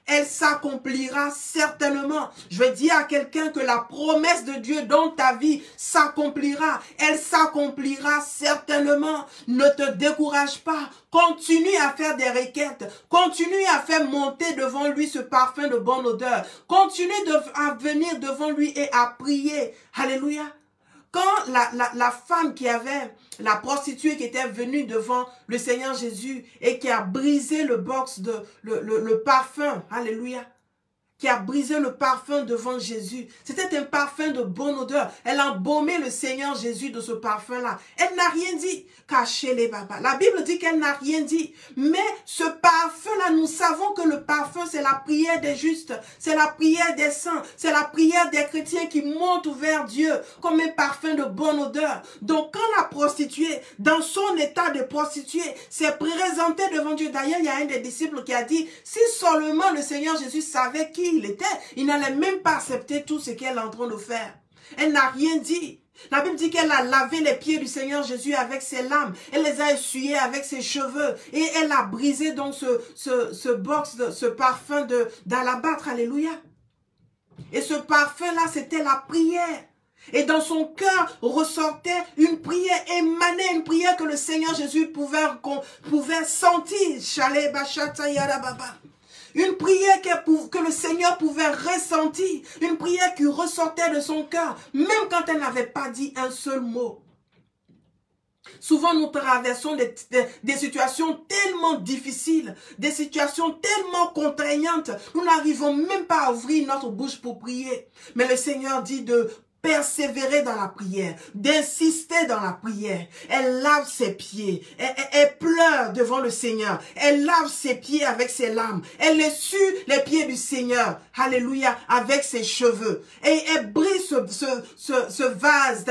elle s'accomplira certainement. Je vais dire à quelqu'un que la promesse de Dieu dans ta vie s'accomplira. Elle s'accomplira certainement. Ne te décourage pas. Continue à faire des requêtes. Continue à faire monter devant lui ce parfum de bonne odeur. Continue à venir devant lui et à prier. Alléluia. Quand la femme qui avait, la prostituée qui était venue devant le Seigneur Jésus et qui a brisé le parfum, alléluia, qui a brisé le parfum devant Jésus. C'était un parfum de bonne odeur. Elle a embaumé le Seigneur Jésus de ce parfum-là. Elle n'a rien dit. Caché les babas. La Bible dit qu'elle n'a rien dit. Mais ce parfum-là, nous savons que le parfum, c'est la prière des justes. C'est la prière des saints. C'est la prière des chrétiens qui montent vers Dieu comme un parfum de bonne odeur. Donc, quand la prostituée, dans son état de prostituée, s'est présentée devant Dieu. D'ailleurs, il y a un des disciples qui a dit, si seulement le Seigneur Jésus savait qui il était, il n'allait même pas accepter tout ce qu'elle est en train de faire. Elle n'a rien dit. La Bible dit qu'elle a lavé les pieds du Seigneur Jésus avec ses larmes. Elle les a essuyés avec ses cheveux. Et elle a brisé donc ce parfum d'alabâtre. Alléluia. Et ce parfum-là, c'était la prière. Et dans son cœur ressortait une prière, émanait une prière que le Seigneur Jésus pouvait sentir. Une prière que le Seigneur pouvait ressentir. Une prière qui ressortait de son cœur, même quand elle n'avait pas dit un seul mot. Souvent, nous traversons des situations tellement difficiles, des situations tellement contraignantes. Nous n'arrivons même pas à ouvrir notre bouche pour prier. Mais le Seigneur dit de persévérer dans la prière, d'insister dans la prière. Elle lave ses pieds, elle pleure devant le Seigneur, elle lave ses pieds avec ses larmes, elle essuie les pieds du Seigneur, alléluia, avec ses cheveux, et elle brise ce vase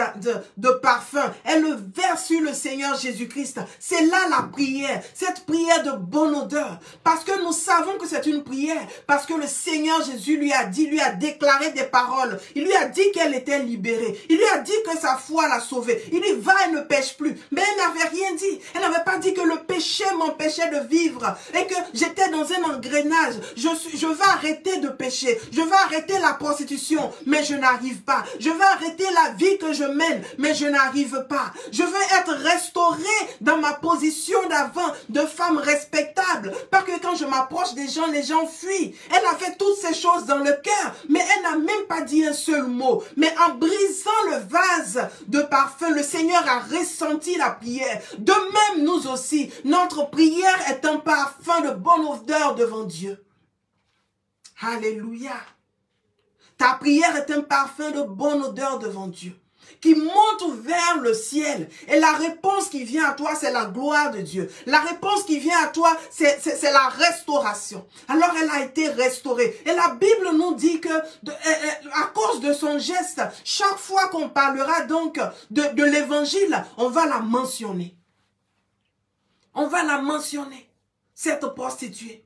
de parfum, elle le verse sur le Seigneur Jésus-Christ. C'est là la prière, cette prière de bonne odeur, parce que nous savons que c'est une prière, parce que le Seigneur Jésus lui a déclaré des paroles, il lui a dit qu'elle était libérée. Il lui a dit que sa foi l'a sauvée. Il dit, va et ne pêche plus. Mais elle n'avait rien dit. Elle n'avait pas dit que le péché m'empêchait de vivre et que j'étais dans un engrenage. Je vais arrêter de pécher. Je vais arrêter la prostitution, mais je n'arrive pas. Je vais arrêter la vie que je mène, mais je n'arrive pas. Je veux être restaurée dans ma position d'avant, de femme respectable. Parce que quand je m'approche des gens, les gens fuient. Elle a fait toutes ces choses dans le cœur, mais elle n'a même pas dit un seul mot. Mais en brisant le vase de parfum, le Seigneur a ressenti la prière. De même, nous aussi, notre prière est un parfum de bonne odeur devant Dieu. Alléluia. Ta prière est un parfum de bonne odeur devant Dieu, qui monte vers le ciel. Et la réponse qui vient à toi, c'est la gloire de Dieu. La réponse qui vient à toi, c'est la restauration. Alors elle a été restaurée. Et la Bible nous dit que, à cause de son geste, chaque fois qu'on parlera donc de l'évangile, on va la mentionner. On va la mentionner, cette prostituée.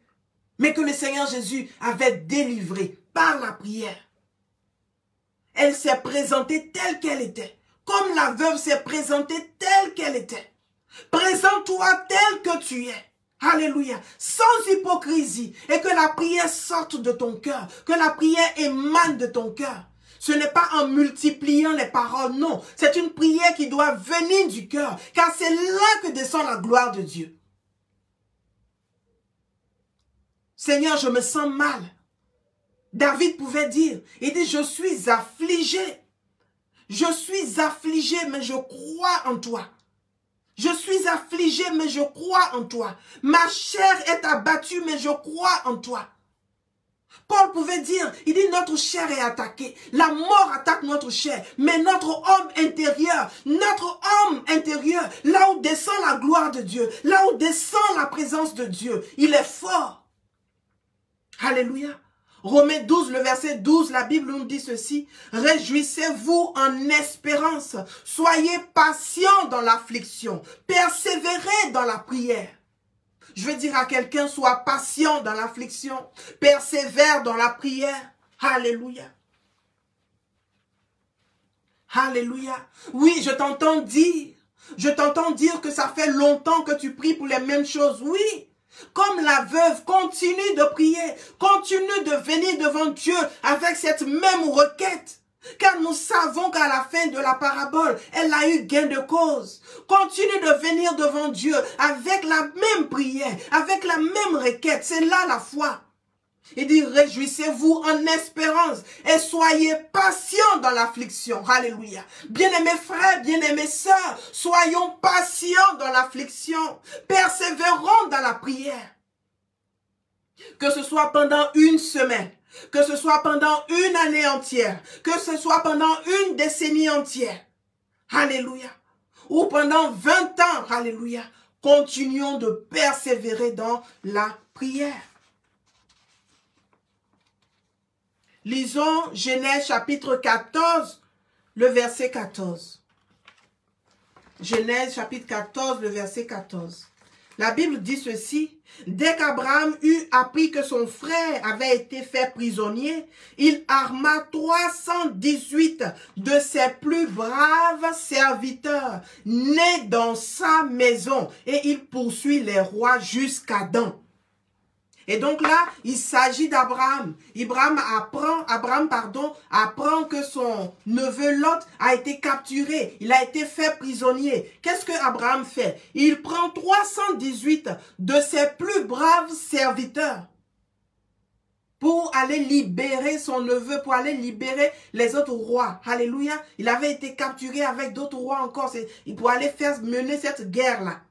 Mais que le Seigneur Jésus avait délivrée par la prière. Elle s'est présentée telle qu'elle était. Comme la veuve s'est présentée telle qu'elle était. Présente-toi telle que tu es. Alléluia. Sans hypocrisie. Et que la prière sorte de ton cœur. Que la prière émane de ton cœur. Ce n'est pas en multipliant les paroles, non. C'est une prière qui doit venir du cœur. Car c'est là que descend la gloire de Dieu. Seigneur, je me sens mal. David pouvait dire, il dit, je suis affligé. Je suis affligé, mais je crois en toi. Je suis affligé, mais je crois en toi. Ma chair est abattue, mais je crois en toi. Paul pouvait dire, il dit, notre chair est attaquée. La mort attaque notre chair, mais notre homme intérieur, là où descend la gloire de Dieu, là où descend la présence de Dieu, il est fort. Alléluia. Romains 12, le verset 12, la Bible nous dit ceci. Réjouissez-vous en espérance. Soyez patients dans l'affliction. Persévérez dans la prière. Je veux dire à quelqu'un, sois patient dans l'affliction. Persévère dans la prière. Alléluia. Alléluia. Oui, je t'entends dire que ça fait longtemps que tu pries pour les mêmes choses. Oui. Comme la veuve, continue de prier, continue de venir devant Dieu avec cette même requête. Car nous savons qu'à la fin de la parabole, elle a eu gain de cause. Continue de venir devant Dieu avec la même prière, avec la même requête. C'est là la foi. Il dit, réjouissez-vous en espérance et soyez patients dans l'affliction. Alléluia. Bien-aimés frères, bien-aimés sœurs, soyons patients dans l'affliction. Persévérons dans la prière. Que ce soit pendant une semaine, que ce soit pendant une année entière, que ce soit pendant une décennie entière. Alléluia. Ou pendant 20 ans. Alléluia. Continuons de persévérer dans la prière. Lisons Genèse chapitre 14, le verset 14. Genèse chapitre 14, le verset 14. La Bible dit ceci: dès qu'Abraham eut appris que son frère avait été fait prisonnier, il arma 318 de ses plus braves serviteurs, nés dans sa maison, et il poursuit les rois jusqu'à Dan. Et donc là, il s'agit d'Abraham. Abraham apprend que son neveu Lot a été capturé. Il a été fait prisonnier. Qu'est-ce que Abraham fait? Il prend 318 de ses plus braves serviteurs pour aller libérer son neveu, pour aller libérer les autres rois. Alléluia. Il avait été capturé avec d'autres rois encore. Il pour aller mener cette guerre-là.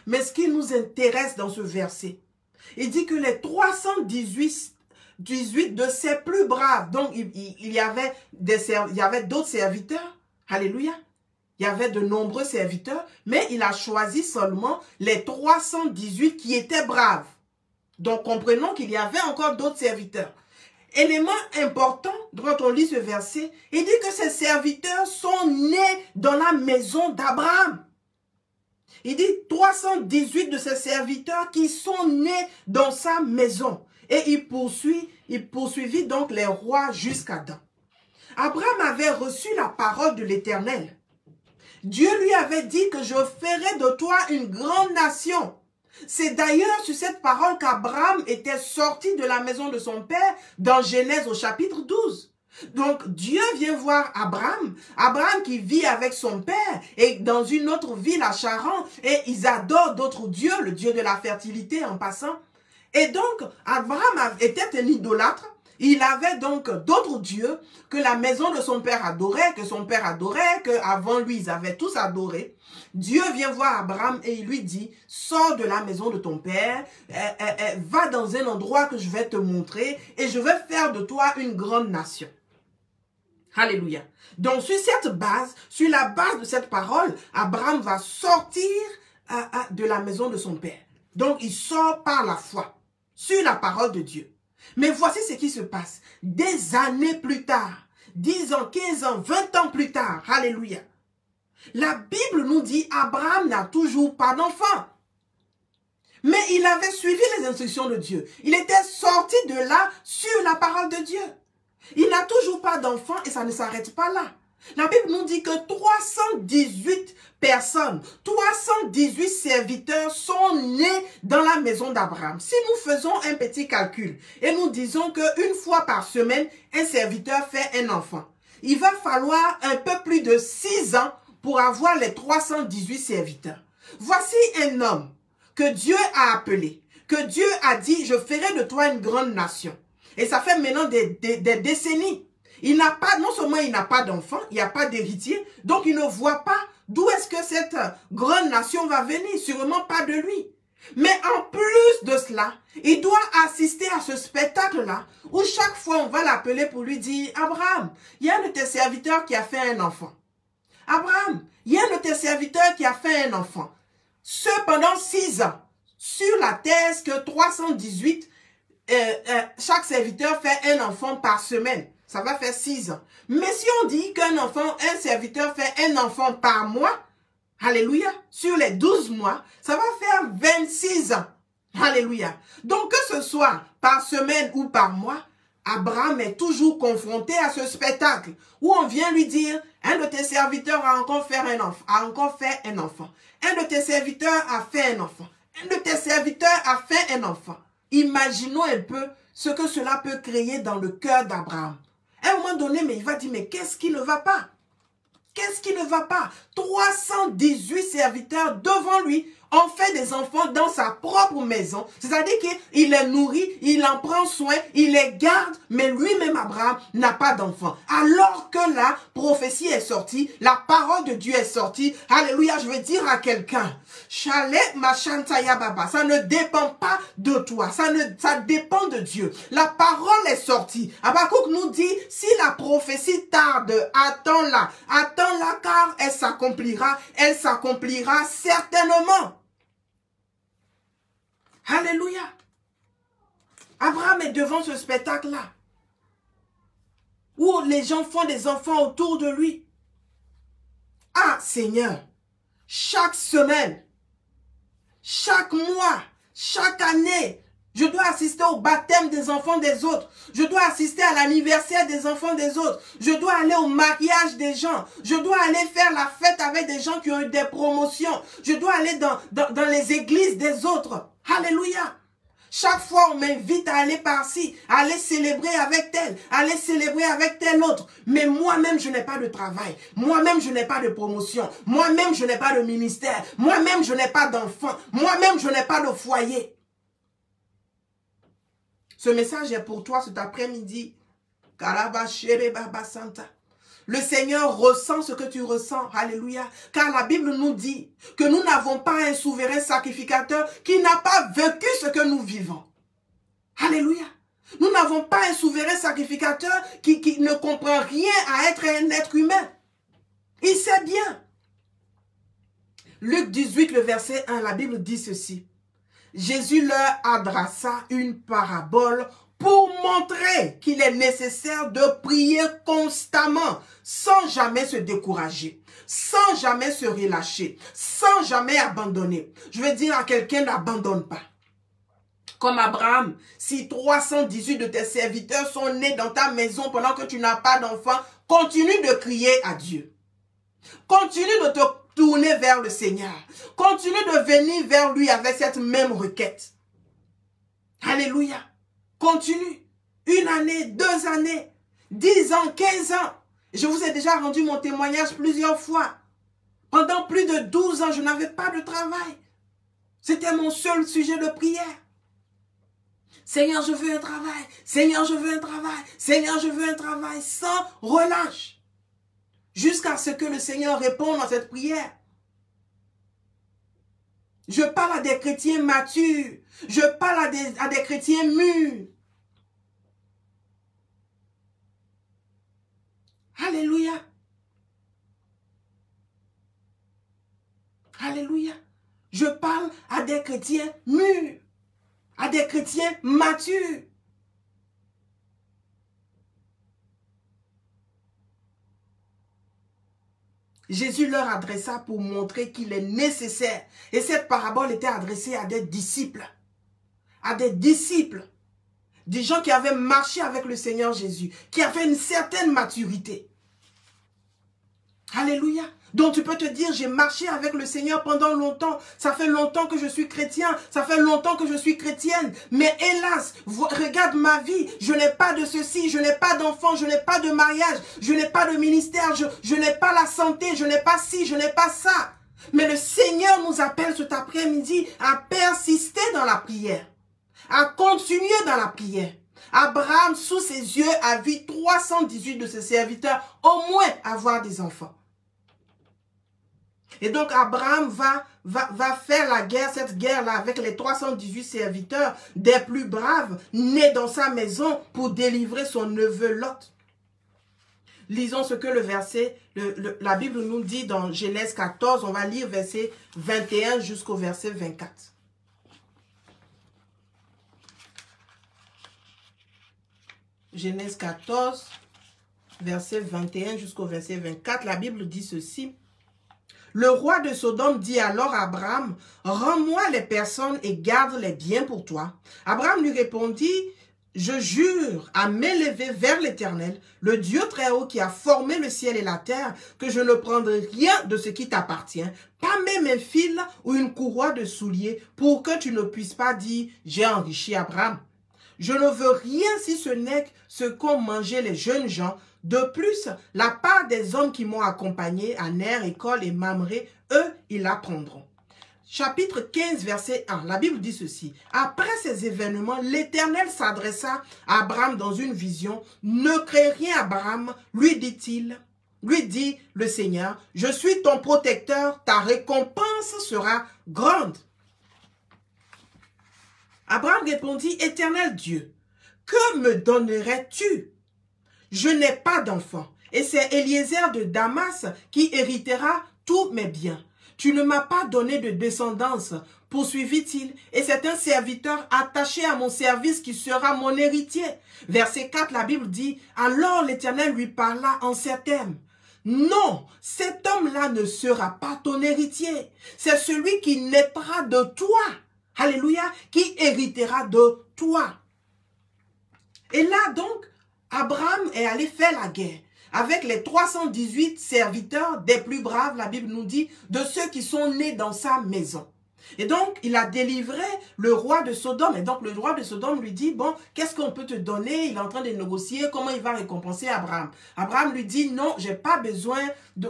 Mais ce qui nous intéresse dans ce verset, il dit que les 318 de ses plus braves, donc il y avait d'autres serviteurs, alléluia, il y avait de nombreux serviteurs, mais il a choisi seulement les 318 qui étaient braves. Donc comprenons qu'il y avait encore d'autres serviteurs. Élément important, quand on lit ce verset, il dit que ces serviteurs sont nés dans la maison d'Abraham. Il dit 318 de ses serviteurs qui sont nés dans sa maison. Et il poursuivit donc les rois jusqu'à Dan. Abraham avait reçu la parole de l'Éternel. Dieu lui avait dit que je ferai de toi une grande nation. C'est d'ailleurs sur cette parole qu'Abraham était sorti de la maison de son père dans Genèse au chapitre 12. Donc, Dieu vient voir Abraham qui vit avec son père et dans une autre ville à Charan, et ils adorent d'autres dieux, le dieu de la fertilité en passant. Et donc, Abraham était un idolâtre. Il avait donc d'autres dieux que la maison de son père adorait, qu'avant lui, ils avaient tous adoré. Dieu vient voir Abraham et il lui dit, sors de la maison de ton père, va dans un endroit que je vais te montrer et je vais faire de toi une grande nation. Alléluia. Donc, sur la base de cette parole, Abraham va sortir de la maison de son père. Donc, il sort par la foi, sur la parole de Dieu. Mais voici ce qui se passe. Des années plus tard, 10 ans, 15 ans, 20 ans plus tard, alléluia. La Bible nous dit, Abraham n'a toujours pas d'enfant. Mais il avait suivi les instructions de Dieu. Il était sorti de là sur la parole de Dieu. Il n'a toujours pas d'enfant et ça ne s'arrête pas là. La Bible nous dit que 318 personnes, 318 serviteurs sont nés dans la maison d'Abraham. Si nous faisons un petit calcul et nous disons qu'une fois par semaine, un serviteur fait un enfant, il va falloir un peu plus de 6 ans pour avoir les 318 serviteurs. Voici un homme que Dieu a appelé, que Dieu a dit, je ferai de toi une grande nation. Et ça fait maintenant des décennies. Non seulement il n'a pas d'enfant, il n'y a pas d'héritier, donc il ne voit pas d'où est-ce que cette grande nation va venir, sûrement pas de lui. Mais en plus de cela, il doit assister à ce spectacle-là, où chaque fois on va l'appeler pour lui dire, Abraham, il y a un de tes serviteurs qui a fait un enfant. Abraham, il y a un de tes serviteurs qui a fait un enfant. Cependant 6 ans, sur la thèse que 318, chaque serviteur fait un enfant par semaine. Ça va faire 6 ans. Mais si on dit un serviteur fait un enfant par mois, alléluia, sur les 12 mois, ça va faire 26 ans. Alléluia. Donc que ce soit par semaine ou par mois, Abraham est toujours confronté à ce spectacle où on vient lui dire, un de tes serviteurs a encore fait un enfant. Un de tes serviteurs a fait un enfant. un de tes serviteurs a fait un enfant. Imaginons un peu ce que cela peut créer dans le cœur d'Abraham. À un moment donné, mais il va dire, mais qu'est-ce qui ne va pas? Qu'est-ce qui ne va pas? 318 serviteurs devant lui ont fait des enfants dans sa propre maison. C'est-à-dire qu'il les nourrit, il en prend soin, il les garde, mais lui-même, Abraham, n'a pas d'enfant. Alors que la prophétie est sortie, la parole de Dieu est sortie. Alléluia, je veux dire à quelqu'un, Chalet Machantaya Baba, ça ne dépend pas de toi, ça dépend de Dieu. La parole est sortie. Habakkuk nous dit, si la prophétie tarde, attends-la car elle s'accomplira certainement. Alléluia. Abraham est devant ce spectacle-là, où les gens font des enfants autour de lui. Ah Seigneur, chaque semaine, chaque mois, chaque année, je dois assister au baptême des enfants des autres. Je dois assister à l'anniversaire des enfants des autres. Je dois aller au mariage des gens. Je dois aller faire la fête avec des gens qui ont eu des promotions. Je dois aller dans les églises des autres. Alléluia. Chaque fois, on m'invite à aller par-ci, à aller célébrer avec tel, à aller célébrer avec tel autre. Mais moi-même, je n'ai pas de travail. Moi-même, je n'ai pas de promotion. Moi-même, je n'ai pas de ministère. Moi-même, je n'ai pas d'enfant. Moi-même, je n'ai pas de foyer. Ce message est pour toi cet après-midi. Le Seigneur ressent ce que tu ressens. Alléluia. Car la Bible nous dit que nous n'avons pas un souverain sacrificateur qui n'a pas vécu ce que nous vivons. Alléluia. Nous n'avons pas un souverain sacrificateur qui ne comprend rien à être un être humain. Il sait bien. Luc 18, le verset 1, la Bible dit ceci. Jésus leur adressa une parabole pour montrer qu'il est nécessaire de prier constamment, sans jamais se décourager, sans jamais se relâcher, sans jamais abandonner. Je veux dire à quelqu'un, n'abandonne pas. Comme Abraham, si 318 de tes serviteurs sont nés dans ta maison pendant que tu n'as pas d'enfant, continue de crier à Dieu. Continue de te tourner vers le Seigneur. Continue de venir vers lui avec cette même requête. Alléluia. Continue. 1 année, 2 années, 10 ans, 15 ans. Je vous ai déjà rendu mon témoignage plusieurs fois. Pendant plus de 12 ans, je n'avais pas de travail. C'était mon seul sujet de prière. Seigneur, je veux un travail. Seigneur, je veux un travail. Seigneur, je veux un travail sans relâche. Jusqu'à ce que le Seigneur réponde à cette prière. Je parle à des chrétiens matures. Je parle à des chrétiens mûrs. Alléluia. Alléluia. Je parle à des chrétiens mûrs. À des chrétiens matures. Jésus leur adressa pour montrer qu'il est nécessaire. Et cette parabole était adressée à des disciples. À des disciples. Des gens qui avaient marché avec le Seigneur Jésus. Qui avaient une certaine maturité. Alléluia. Donc tu peux te dire, j'ai marché avec le Seigneur pendant longtemps. Ça fait longtemps que je suis chrétien. Ça fait longtemps que je suis chrétienne. Mais hélas, regarde ma vie. Je n'ai pas de ceci. Je n'ai pas d'enfant. Je n'ai pas de mariage. Je n'ai pas de ministère. Je n'ai pas la santé. Je n'ai pas ci. Je n'ai pas ça. Mais le Seigneur nous appelle cet après-midi à persister dans la prière. À continuer dans la prière. Abraham, sous ses yeux, a vu 318 de ses serviteurs au moins avoir des enfants. Et donc Abraham va faire la guerre, cette guerre-là avec les 318 serviteurs des plus braves, nés dans sa maison pour délivrer son neveu Lot. Lisons ce que le verset, la Bible nous dit dans Genèse 14, on va lire verset 21 jusqu'au verset 24. Genèse 14, verset 21 jusqu'au verset 24, la Bible dit ceci. Le roi de Sodome dit alors à Abraham, « Rends-moi les personnes et garde les biens pour toi. » Abraham lui répondit, je jure à m'élever vers l'Éternel, le Dieu très haut qui a formé le ciel et la terre, que je ne prendrai rien de ce qui t'appartient, pas même un fil ou une courroie de souliers, pour que tu ne puisses pas dire « j'ai enrichi Abraham ». Je ne veux rien si ce n'est ce qu'ont mangé les jeunes gens. De plus, la part des hommes qui m'ont accompagné à Ner, École et Mamré, eux, ils la prendront. Chapitre 15, verset 1, la Bible dit ceci. Après ces événements, l'Éternel s'adressa à Abraham dans une vision. Ne crée rien, Abraham, lui dit le Seigneur, je suis ton protecteur, ta récompense sera grande. Abraham répondit, Éternel Dieu, que me donnerais-tu? Je n'ai pas d'enfant, et c'est Eliezer de Damas qui héritera tous mes biens. Tu ne m'as pas donné de descendance, poursuivit-il, et c'est un serviteur attaché à mon service qui sera mon héritier. Verset 4, la Bible dit, alors l'Éternel lui parla en ces termes. Non, cet homme-là ne sera pas ton héritier, c'est celui qui naîtra de toi. Alléluia, qui héritera de toi. Et là donc, Abraham est allé faire la guerre avec les 318 serviteurs des plus braves, la Bible nous dit, de ceux qui sont nés dans sa maison. Et donc, il a délivré le roi de Sodome. Et donc, le roi de Sodome lui dit, bon, qu'est-ce qu'on peut te donner? Il est en train de négocier, comment il va récompenser Abraham? Abraham lui dit, non, j'ai pas besoin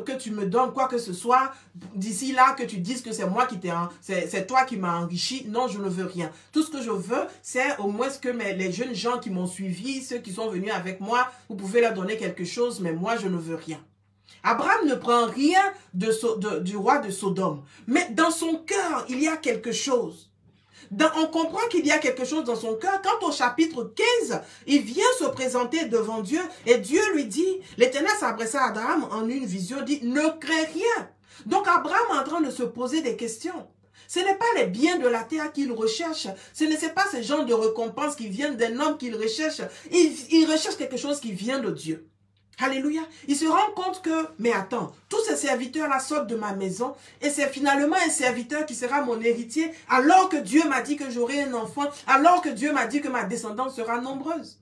que tu me donnes quoi que ce soit. D'ici là, que tu dises que c'est moi qui t'ai, c'est toi qui m'as enrichi. Non, je ne veux rien. Tout ce que je veux, c'est au moins que les jeunes gens qui m'ont suivi, ceux qui sont venus avec moi, vous pouvez leur donner quelque chose, mais moi, je ne veux rien. Abraham ne prend rien du roi de Sodome. Mais dans son cœur, il y a quelque chose. On comprend qu'il y a quelque chose dans son cœur. Quand au chapitre 15, il vient se présenter devant Dieu et Dieu lui dit, l'Éternel s'adressa à Abraham en une vision, dit, ne crée rien. Donc Abraham est en train de se poser des questions. Ce n'est pas les biens de la terre qu'il recherche. Ce n'est pas ce genre de récompense qui viennent d'un homme qu'il recherche. Il recherche quelque chose qui vient de Dieu. Alléluia. Il se rend compte que, mais attends, tous ces serviteurs-là sortent de ma maison et c'est finalement un serviteur qui sera mon héritier alors que Dieu m'a dit que j'aurai un enfant, alors que Dieu m'a dit que ma descendance sera nombreuse.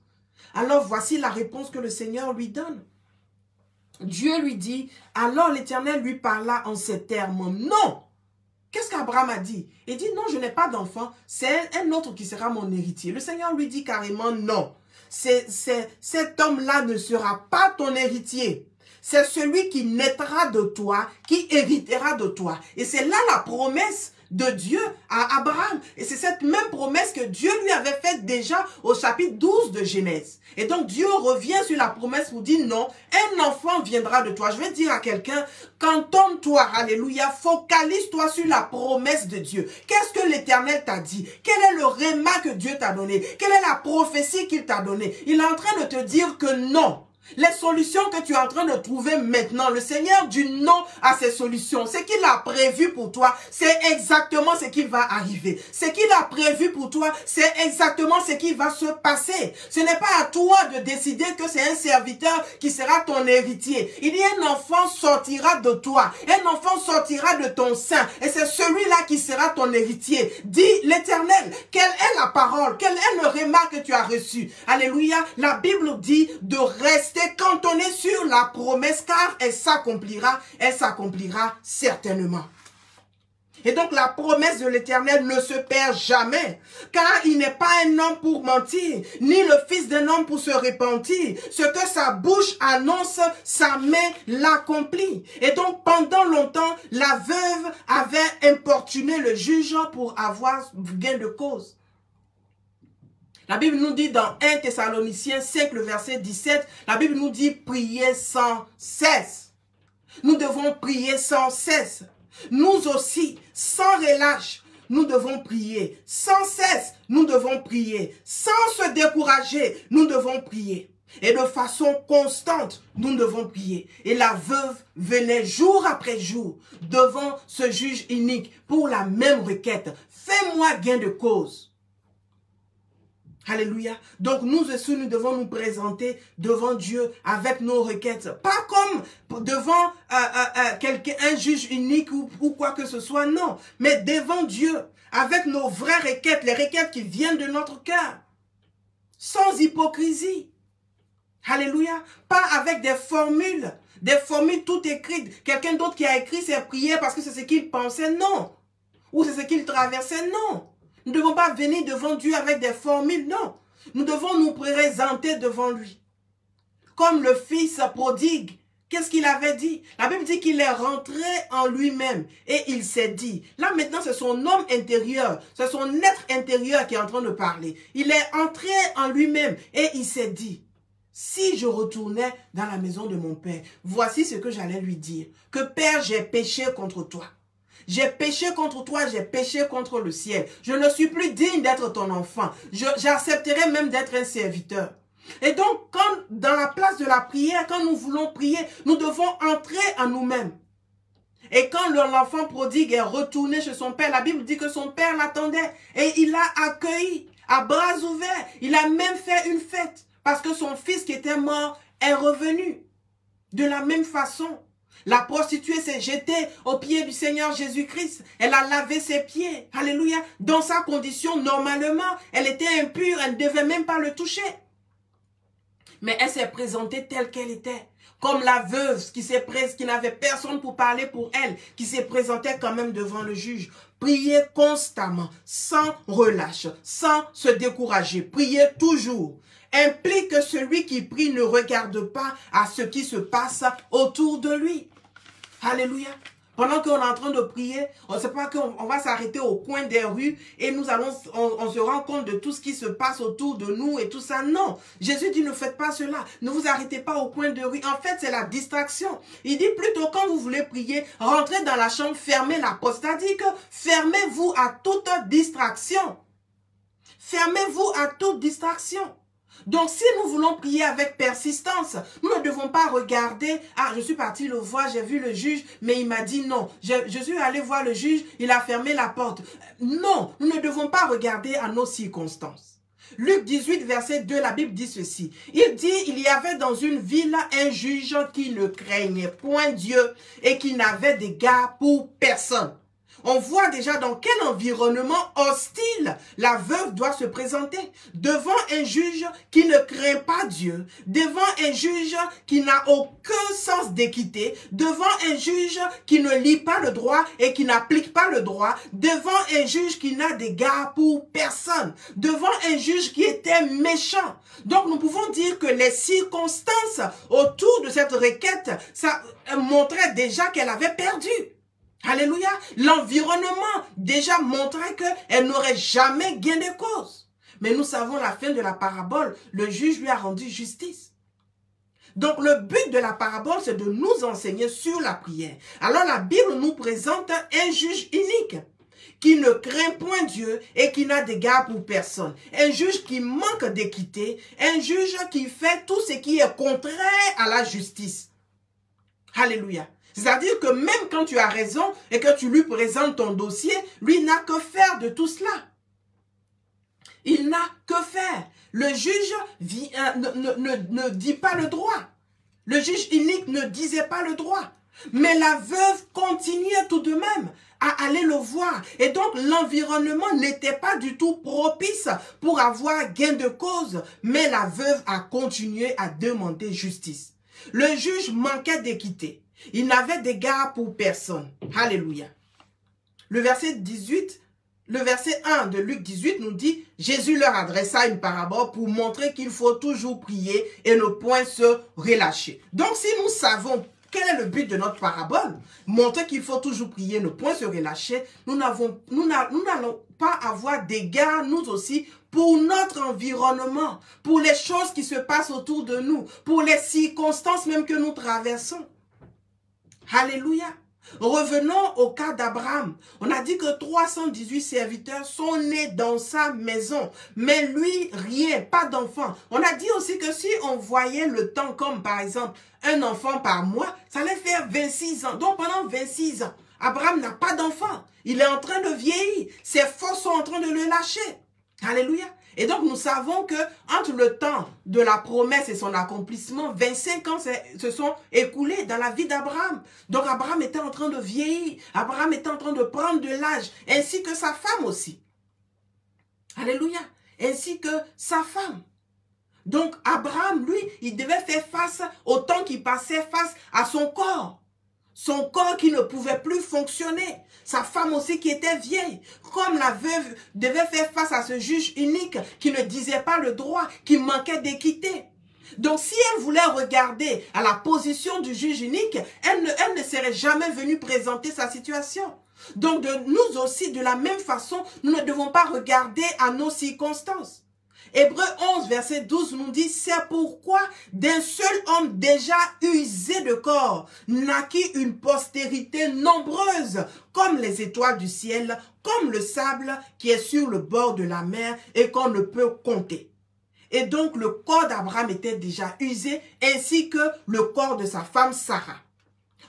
Alors voici la réponse que le Seigneur lui donne. Dieu lui dit, alors l'Éternel lui parla en ces termes, non. Qu'est-ce qu'Abraham a dit? Il dit, non, je n'ai pas d'enfant, c'est un autre qui sera mon héritier. Le Seigneur lui dit carrément, non. Cet homme-là ne sera pas ton héritier. C'est celui qui naîtra de toi, qui héritera de toi. Et c'est là la promesse de Dieu à Abraham. Et c'est cette même promesse que Dieu lui avait faite déjà au chapitre 12 de Genèse. Et donc Dieu revient sur la promesse pour dire non, un enfant viendra de toi. Je vais dire à quelqu'un, cantonne-toi, alléluia, focalise-toi sur la promesse de Dieu. Qu'est-ce que l'Éternel t'a dit? Quel est le réma que Dieu t'a donné? Quelle est la prophétie qu'il t'a donnée? Il est en train de te dire que non. Les solutions que tu es en train de trouver maintenant, le Seigneur dit non à ces solutions. Ce qu'il a prévu pour toi, c'est exactement ce qui va arriver. Ce qu'il a prévu pour toi, c'est exactement ce qui va se passer. Ce n'est pas à toi de décider que c'est un serviteur qui sera ton héritier. Il y a un enfant sortira de toi. Un enfant sortira de ton sein. Et c'est celui-là qui sera ton héritier. Dis l'Éternel, quelle est la parole? Quel est le réma que tu as reçu? Alléluia. La Bible dit de rester cantonné sur la promesse car elle s'accomplira certainement. Et donc la promesse de l'Éternel ne se perd jamais, car il n'est pas un homme pour mentir, ni le fils d'un homme pour se repentir. Ce que sa bouche annonce, sa main l'accomplit. Et donc pendant longtemps, la veuve avait importuné le juge pour avoir gain de cause. La Bible nous dit dans 1 Thessaloniciens 5, le verset 17, la Bible nous dit prier sans cesse. Nous devons prier sans cesse. Nous aussi, sans relâche, nous devons prier. Sans cesse, nous devons prier. Sans se décourager, nous devons prier. Et de façon constante, nous devons prier. Et la veuve venait jour après jour devant ce juge unique pour la même requête. Fais-moi gain de cause. Alléluia. Donc nous aussi, nous devons nous présenter devant Dieu avec nos requêtes. Pas comme devant un juge unique ou quoi que ce soit, non. Mais devant Dieu, avec nos vraies requêtes, les requêtes qui viennent de notre cœur. sans hypocrisie. Alléluia. Pas avec des formules toutes écrites. Quelqu'un d'autre qui a écrit ses prières parce que c'est ce qu'il pensait, non. Ou c'est ce qu'il traversait, non. Nous ne devons pas venir devant Dieu avec des formules, non. Nous devons nous présenter devant lui. Comme le fils prodigue. Qu'est-ce qu'il avait dit? La Bible dit qu'il est rentré en lui-même et il s'est dit. Là maintenant, c'est son homme intérieur, c'est son être intérieur qui est en train de parler. Il est entré en lui-même et il s'est dit, si je retournais dans la maison de mon père, voici ce que j'allais lui dire. Que Père, j'ai péché contre toi. J'ai péché contre toi, j'ai péché contre le ciel. Je ne suis plus digne d'être ton enfant. J'accepterai même d'être un serviteur. Et donc, quand dans la place de la prière, quand nous voulons prier, nous devons entrer en nous-mêmes. Et quand l'enfant prodigue est retourné chez son père, la Bible dit que son père l'attendait et il l'a accueilli à bras ouverts. Il a même fait une fête parce que son fils qui était mort est revenu. De la même façon, la prostituée s'est jetée aux pieds du Seigneur Jésus-Christ. Elle a lavé ses pieds. Alléluia. Dans sa condition, normalement, elle était impure. Elle ne devait même pas le toucher. Mais elle s'est présentée telle qu'elle était. Comme la veuve qui n'avait personne pour parler pour elle, qui s'est présentée quand même devant le juge. Priez constamment, sans relâche, sans se décourager. Priez toujours. Implique que celui qui prie ne regarde pas à ce qui se passe autour de lui. Alléluia. Pendant qu'on est en train de prier, on ne sait pas qu'on va s'arrêter au coin des rues et on se rend compte de tout ce qui se passe autour de nous et tout ça. Non, Jésus dit ne faites pas cela. Ne vous arrêtez pas au coin de rue. En fait, c'est la distraction. Il dit plutôt quand vous voulez prier, rentrez dans la chambre, fermez la porte. C'est-à-dire que fermez-vous à toute distraction. Fermez-vous à toute distraction. Donc, si nous voulons prier avec persistance, nous ne devons pas regarder, ah, je suis parti le voir, j'ai vu le juge, mais il m'a dit non. Je suis allé voir le juge, il a fermé la porte. Non, nous ne devons pas regarder à nos circonstances. Luc 18, verset 2, la Bible dit ceci. Il dit, il y avait dans une ville un juge qui ne craignait point Dieu et qui n'avait d'égard pour personne. On voit déjà dans quel environnement hostile la veuve doit se présenter. Devant un juge qui ne craint pas Dieu, devant un juge qui n'a aucun sens d'équité, devant un juge qui ne lit pas le droit et qui n'applique pas le droit, devant un juge qui n'a d'égard pour personne, devant un juge qui était méchant. Donc nous pouvons dire que les circonstances autour de cette requête, ça montrait déjà qu'elle avait perdu. Alléluia. L'environnement déjà montrait qu'elle n'aurait jamais gain de cause. Mais nous savons la fin de la parabole. Le juge lui a rendu justice. Donc le but de la parabole, c'est de nous enseigner sur la prière. Alors la Bible nous présente un juge unique qui ne craint point Dieu et qui n'a d'égard pour personne. Un juge qui manque d'équité. Un juge qui fait tout ce qui est contraire à la justice. Alléluia. C'est-à-dire que même quand tu as raison et que tu lui présentes ton dossier, lui n'a que faire de tout cela. Il n'a que faire. Le juge ne dit pas le droit. Le juge unique ne disait pas le droit. Mais la veuve continuait tout de même à aller le voir. Et donc l'environnement n'était pas du tout propice pour avoir gain de cause. Mais la veuve a continué à demander justice. Le juge manquait d'équité. Il n'avait d'égard pour personne. Alléluia. Le verset 1 de Luc 18 nous dit, Jésus leur adressa une parabole pour montrer qu'il faut toujours prier et ne point se relâcher. Donc si nous savons quel est le but de notre parabole, montrer qu'il faut toujours prier, ne point se relâcher, nous n'allons pas avoir d'égard, nous aussi, pour notre environnement, pour les choses qui se passent autour de nous, pour les circonstances même que nous traversons. Alléluia. Revenons au cas d'Abraham. On a dit que 318 serviteurs sont nés dans sa maison. Mais lui, rien, pas d'enfant. On a dit aussi que si on voyait le temps comme par exemple un enfant par mois, ça allait faire 26 ans. Donc pendant 26 ans, Abraham n'a pas d'enfant. Il est en train de vieillir. Ses forces sont en train de le lâcher. Alléluia. Et donc nous savons que entre le temps de la promesse et son accomplissement, 25 ans se sont écoulés dans la vie d'Abraham. Donc Abraham était en train de vieillir, Abraham était en train de prendre de l'âge, ainsi que sa femme aussi. Alléluia. Ainsi que sa femme. Donc, Abraham, lui, il devait faire face au temps qu'il passait face à son corps. Son corps qui ne pouvait plus fonctionner. Sa femme aussi qui était vieille. Comme la veuve devait faire face à ce juge unique qui ne disait pas le droit, qui manquait d'équité. Donc, si elle voulait regarder à la position du juge unique, elle ne serait jamais venue présenter sa situation. Donc, nous aussi, de la même façon, nous ne devons pas regarder à nos circonstances. Hébreux 11, verset 12 nous dit, c'est pourquoi d'un seul homme déjà usé de corps naquit une postérité nombreuse, comme les étoiles du ciel, comme le sable qui est sur le bord de la mer et qu'on ne peut compter. Et donc le corps d'Abraham était déjà usé, ainsi que le corps de sa femme Sarah.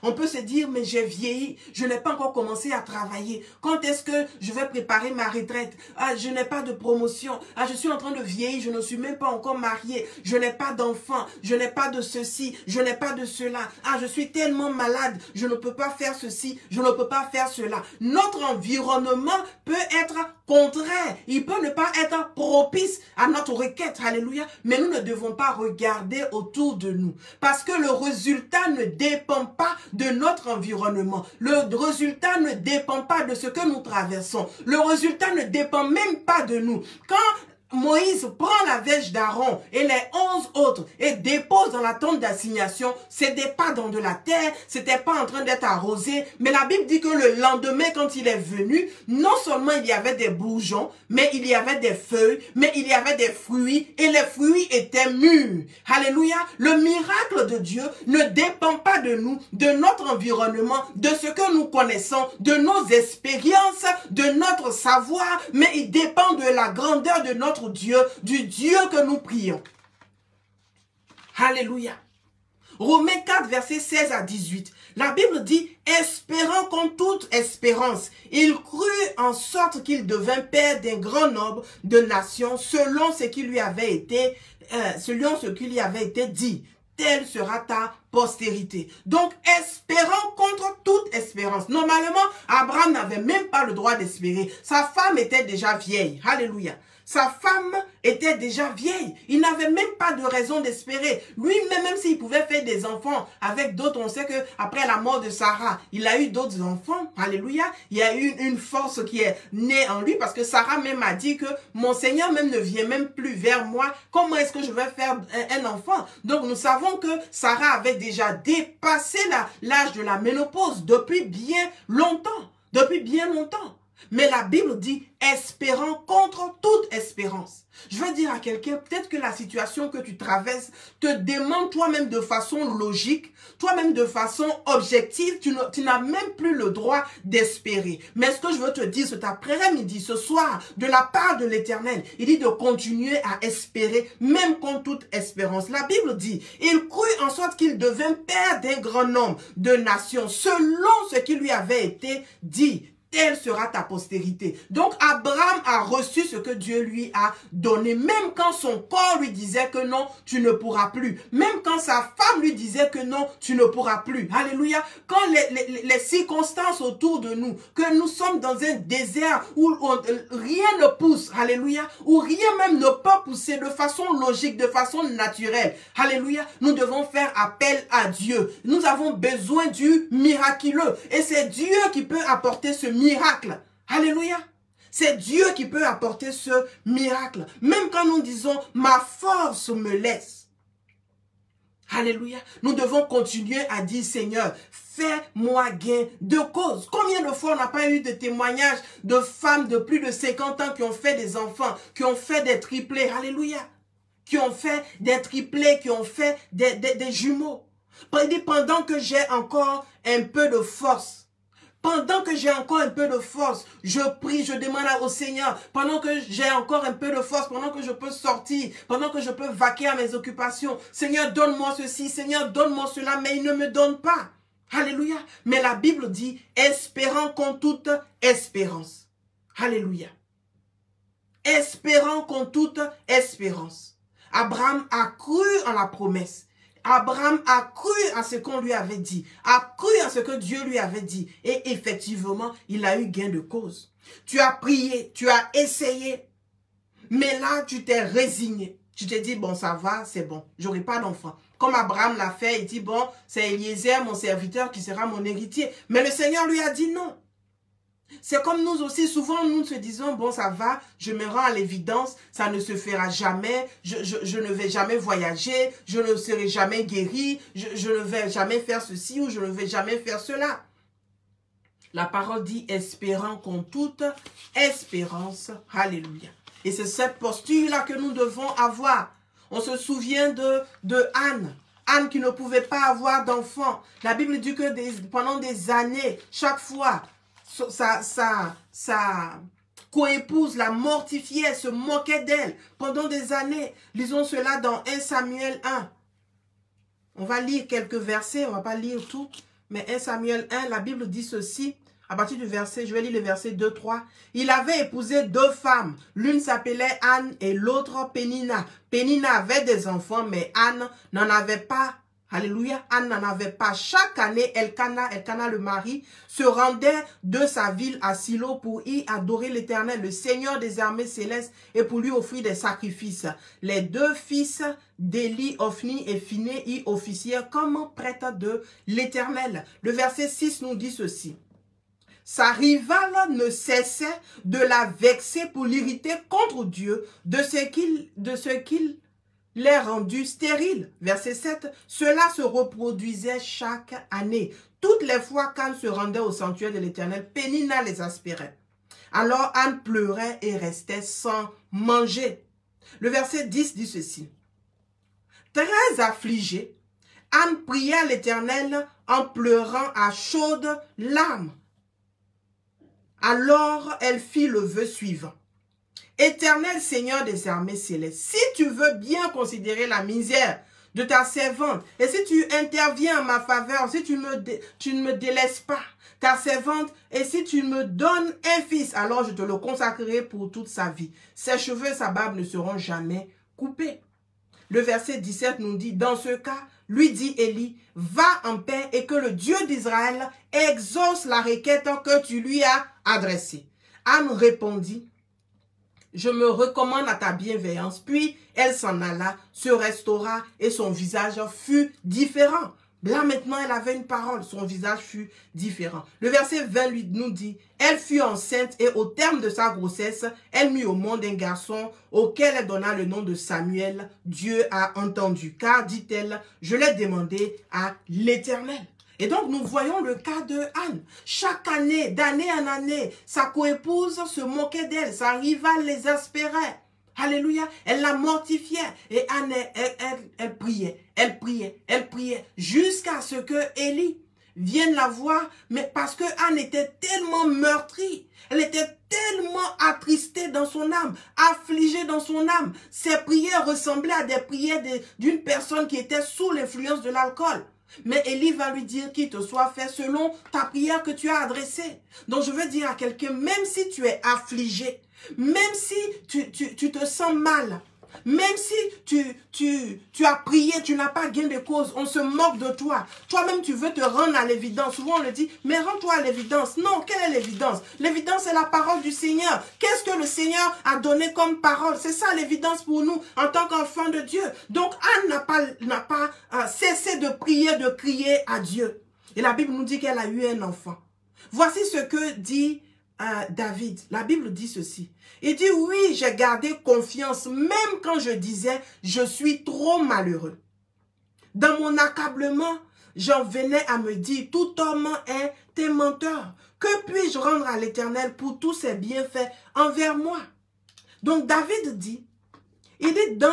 On peut se dire, mais j'ai vieilli, je n'ai pas encore commencé à travailler. Quand est-ce que je vais préparer ma retraite? Ah, je n'ai pas de promotion. Ah, je suis en train de vieillir, je ne suis même pas encore mariée. Je n'ai pas d'enfant, je n'ai pas de ceci, je n'ai pas de cela. Ah, je suis tellement malade, je ne peux pas faire ceci, je ne peux pas faire cela. Notre environnement peut être contraire. Il peut ne pas être propice à notre requête. Alléluia. Mais nous ne devons pas regarder autour de nous. Parce que le résultat ne dépend pas de notre environnement. Le résultat ne dépend pas de ce que nous traversons. Le résultat ne dépend même pas de nous. Quand Moïse prend la verge d'Aaron et les 11 autres et dépose dans la tente d'assignation, c'était pas dans de la terre, c'était pas en train d'être arrosé, mais la Bible dit que le lendemain quand il est venu, non seulement il y avait des bourgeons, mais il y avait des feuilles, mais il y avait des fruits et les fruits étaient mûrs. Alléluia. Le miracle de Dieu ne dépend pas de nous, de notre environnement, de ce que nous connaissons, de nos expériences, de notre savoir, mais il dépend de la grandeur de notre Dieu, du Dieu que nous prions. Alléluia. Romains 4, versets 16 à 18. La Bible dit, espérant contre toute espérance, il crut en sorte qu'il devint père d'un grand nombre de nations selon ce qui lui avait été, dit. Telle sera ta postérité. Donc, espérant contre toute espérance. Normalement, Abraham n'avait même pas le droit d'espérer. Sa femme était déjà vieille. Alléluia. Sa femme était déjà vieille. Il n'avait même pas de raison d'espérer. Lui-même, même s'il pouvait faire des enfants avec d'autres, on sait que après la mort de Sarah, il a eu d'autres enfants. Alléluia. Il y a eu une force qui est née en lui parce que Sarah même a dit que mon Seigneur même ne vient même plus vers moi. Comment est-ce que je vais faire un enfant? Donc nous savons que Sarah avait déjà dépassé l'âge de la ménopause depuis bien longtemps. Depuis bien longtemps. Mais la Bible dit, espérant contre toute espérance. Je veux dire à quelqu'un, peut-être que la situation que tu traverses te demande toi-même de façon logique, toi-même de façon objective, tu n'as même plus le droit d'espérer. Mais ce que je veux te dire cet après-midi, ce soir, de la part de l'Éternel, il dit de continuer à espérer, même contre toute espérance. La Bible dit, il crut en sorte qu'il devint père d'un grand nombre de nations, selon ce qui lui avait été dit. Telle sera ta postérité. Donc Abraham a reçu ce que Dieu lui a donné. Même quand son corps lui disait que non, tu ne pourras plus. Même quand sa femme lui disait que non, tu ne pourras plus. Alléluia. Quand les circonstances autour de nous, que nous sommes dans un désert où rien ne pousse. Alléluia. Où rien même ne peut pousser de façon logique, de façon naturelle. Alléluia. Nous devons faire appel à Dieu. Nous avons besoin du miraculeux. Et c'est Dieu qui peut apporter ce miracle. Alléluia. C'est Dieu qui peut apporter ce miracle. Même quand nous disons, ma force me laisse. Alléluia. Nous devons continuer à dire, Seigneur, fais-moi gain de cause. Combien de fois on n'a pas eu de témoignages de femmes de plus de 50 ans qui ont fait des enfants, qui ont fait des triplés. Alléluia. Qui ont fait des triplés, qui ont fait des jumeaux. Pendant que j'ai encore un peu de force, pendant que j'ai encore un peu de force, je prie, je demande au Seigneur, pendant que j'ai encore un peu de force, pendant que je peux sortir, pendant que je peux vaquer à mes occupations, Seigneur, donne-moi ceci, Seigneur, donne-moi cela, mais il ne me donne pas. Alléluia. Mais la Bible dit, espérant contre toute espérance. Alléluia. Espérant contre toute espérance. Abraham a cru en la promesse. Abraham a cru à ce qu'on lui avait dit, a cru à ce que Dieu lui avait dit. Et effectivement, il a eu gain de cause. Tu as prié, tu as essayé, mais là, tu t'es résigné. Tu te dis, bon, ça va, c'est bon, j'aurai pas d'enfant. Comme Abraham l'a fait, il dit, bon, c'est Eliezer, mon serviteur, qui sera mon héritier. Mais le Seigneur lui a dit non. C'est comme nous aussi, souvent nous se disons, bon, ça va, je me rends à l'évidence, ça ne se fera jamais, je ne vais jamais voyager, je ne serai jamais guéri, je ne vais jamais faire ceci ou je ne vais jamais faire cela. La parole dit, espérant qu'en toute espérance, alléluia. Et c'est cette posture-là que nous devons avoir. On se souvient de Anne. Anne qui ne pouvait pas avoir d'enfant. La Bible dit que pendant des années, chaque fois, sa coépouse la mortifiait, se moquait d'elle. Pendant des années. Lisons cela dans 1 Samuel 1. On va lire quelques versets, on ne va pas lire tout. Mais 1 Samuel 1, la Bible dit ceci. À partir du verset, je vais lire le verset 2-3. Il avait épousé 2 femmes. L'une s'appelait Anne et l'autre Pénina. Pénina avait des enfants, mais Anne n'en avait pas. Alléluia. Anne n'en avait pas. Chaque année, Elkana le mari, se rendait de sa ville à Silo pour y adorer l'Éternel, le Seigneur des armées célestes, et pour lui offrir des sacrifices. Les 2 fils d'Élie, Ophni et Phiné y officièrent comme prêtres de l'Éternel. Le verset 6 nous dit ceci. Sa rivale ne cessait de la vexer pour l'irriter contre Dieu de ce qu'il les rendu stérile. Verset 7. Cela se reproduisait chaque année. Toutes les fois qu'Anne se rendait au sanctuaire de l'Éternel, Pénina les aspirait. Alors Anne pleurait et restait sans manger. Le verset 10 dit ceci. Très affligée, Anne pria l'Éternel en pleurant à chaudes larmes. Alors elle fit le vœu suivant. Éternel Seigneur des armées célestes, si tu veux bien considérer la misère de ta servante, et si tu interviens en ma faveur, si tu ne me délaisses pas ta servante, et si tu me donnes un fils, alors je te le consacrerai pour toute sa vie. Ses cheveux et sa barbe ne seront jamais coupés. Le verset 17 nous dit, dans ce cas, lui dit Élie, va en paix et que le Dieu d'Israël exauce la requête que tu lui as adressée. Anne répondit, je me recommande à ta bienveillance. Puis elle s'en alla, se restaura et son visage fut différent. Là maintenant, elle avait une parole, son visage fut différent. Le verset 28 nous dit, elle fut enceinte et au terme de sa grossesse, elle mit au monde un garçon auquel elle donna le nom de Samuel. Dieu a entendu, car, dit-elle, je l'ai demandé à l'Éternel. Et donc, nous voyons le cas de Anne. Chaque année, d'année en année, sa coépouse se moquait d'elle, sa rivale les aspirait. Alléluia, elle la mortifiait. Et Anne, elle priait, jusqu'à ce que Élie vienne la voir. Mais parce que Anne était tellement meurtrie, elle était tellement attristée dans son âme, affligée dans son âme. Ses prières ressemblaient à des prières d'une personne qui était sous l'influence de l'alcool. Mais Élie va lui dire qu'il te soit fait selon ta prière que tu as adressée. Donc je veux dire à quelqu'un, même si tu es affligé, même si tu te sens mal, même si tu as prié, tu n'as pas gain de cause, on se moque de toi. Toi-même, tu veux te rendre à l'évidence. Souvent, on le dit, mais rends-toi à l'évidence. Non, quelle est l'évidence? L'évidence, c'est la parole du Seigneur. Qu'est-ce que le Seigneur a donné comme parole? C'est ça l'évidence pour nous en tant qu'enfants de Dieu. Donc, Anne n'a pas cessé de prier, de crier à Dieu. Et la Bible nous dit qu'elle a eu un enfant. Voici ce que dit David. La Bible dit ceci. Il dit, oui, j'ai gardé confiance, même quand je disais, je suis trop malheureux. Dans mon accablement, j'en venais à me dire, tout homme est un menteur. Que puis-je rendre à l'Éternel pour tous ses bienfaits envers moi? Donc David dit, il dit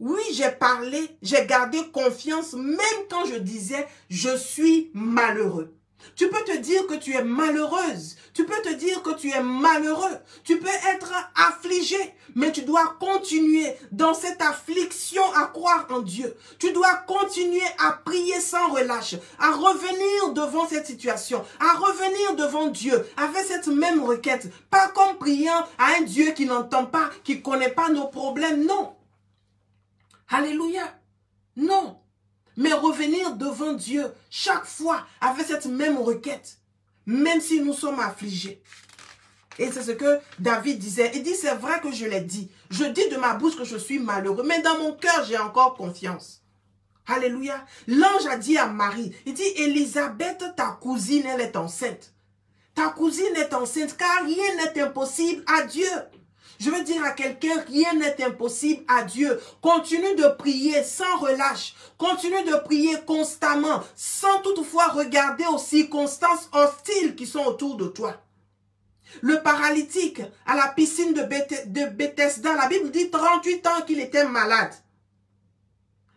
oui, j'ai parlé, j'ai gardé confiance, même quand je disais, je suis malheureux. Tu peux te dire que tu es malheureuse. Tu peux te dire que tu es malheureux. Tu peux être affligé. Mais tu dois continuer dans cette affliction à croire en Dieu. Tu dois continuer à prier sans relâche. À revenir devant cette situation. À revenir devant Dieu avec cette même requête. Pas comme priant à un Dieu qui n'entend pas, qui ne connaît pas nos problèmes. Non. Alléluia. Non. Mais revenir devant Dieu chaque fois avec cette même requête, même si nous sommes affligés. Et c'est ce que David disait. Il dit, c'est vrai que je l'ai dit. Je dis de ma bouche que je suis malheureux, mais dans mon cœur, j'ai encore confiance. Alléluia. L'ange a dit à Marie, il dit, Élisabeth, ta cousine, elle est enceinte. Ta cousine est enceinte, car rien n'est impossible à Dieu. Je veux dire à quelqu'un, rien n'est impossible à Dieu. Continue de prier sans relâche. Continue de prier constamment, sans toutefois regarder aux circonstances hostiles qui sont autour de toi. Le paralytique à la piscine de Bethesda, la Bible dit 38 ans qu'il était malade.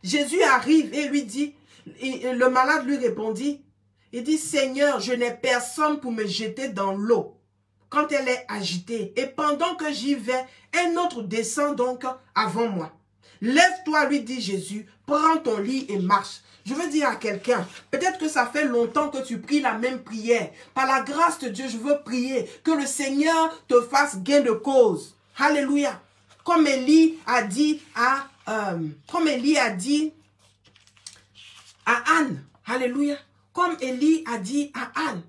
Jésus arrive et lui dit, et le malade lui répondit, il dit, Seigneur, je n'ai personne pour me jeter dans l'eau quand elle est agitée. Et pendant que j'y vais, un autre descend donc avant moi. Lève-toi, lui dit Jésus, prends ton lit et marche. Je veux dire à quelqu'un, peut-être que ça fait longtemps que tu pries la même prière. Par la grâce de Dieu, je veux prier que le Seigneur te fasse gain de cause. Alléluia. Comme Élie a dit à Anne. Alléluia. Comme Élie a dit à Anne.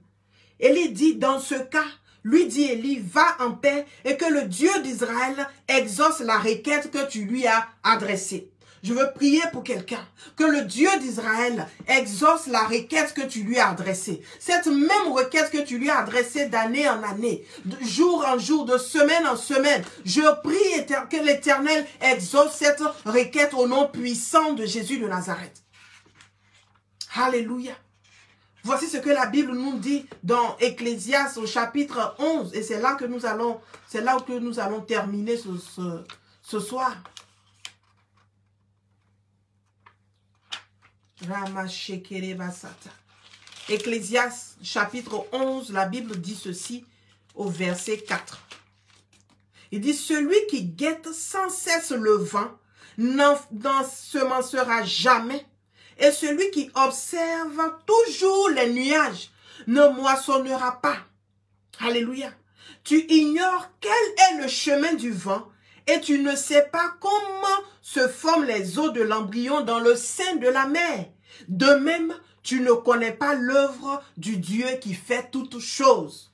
Élie dit, dans ce cas, lui dit Élie, va en paix et que le Dieu d'Israël exauce la requête que tu lui as adressée. Je veux prier pour quelqu'un, que le Dieu d'Israël exauce la requête que tu lui as adressée. Cette même requête que tu lui as adressée d'année en année, de jour en jour, de semaine en semaine. Je prie que l'Éternel exauce cette requête au nom puissant de Jésus de Nazareth. Alléluia. Voici ce que la Bible nous dit dans Ecclésiaste au chapitre 11. Et c'est là que nous allons terminer ce soir. Ecclésiaste chapitre 11, la Bible dit ceci au verset 4. Il dit, celui qui guette sans cesse le vent n'ensemencera jamais. Et celui qui observe toujours les nuages ne moissonnera pas. Alléluia. Tu ignores quel est le chemin du vent et tu ne sais pas comment se forment les os de l'embryon dans le sein de la mer. De même, tu ne connais pas l'œuvre du Dieu qui fait toutes choses.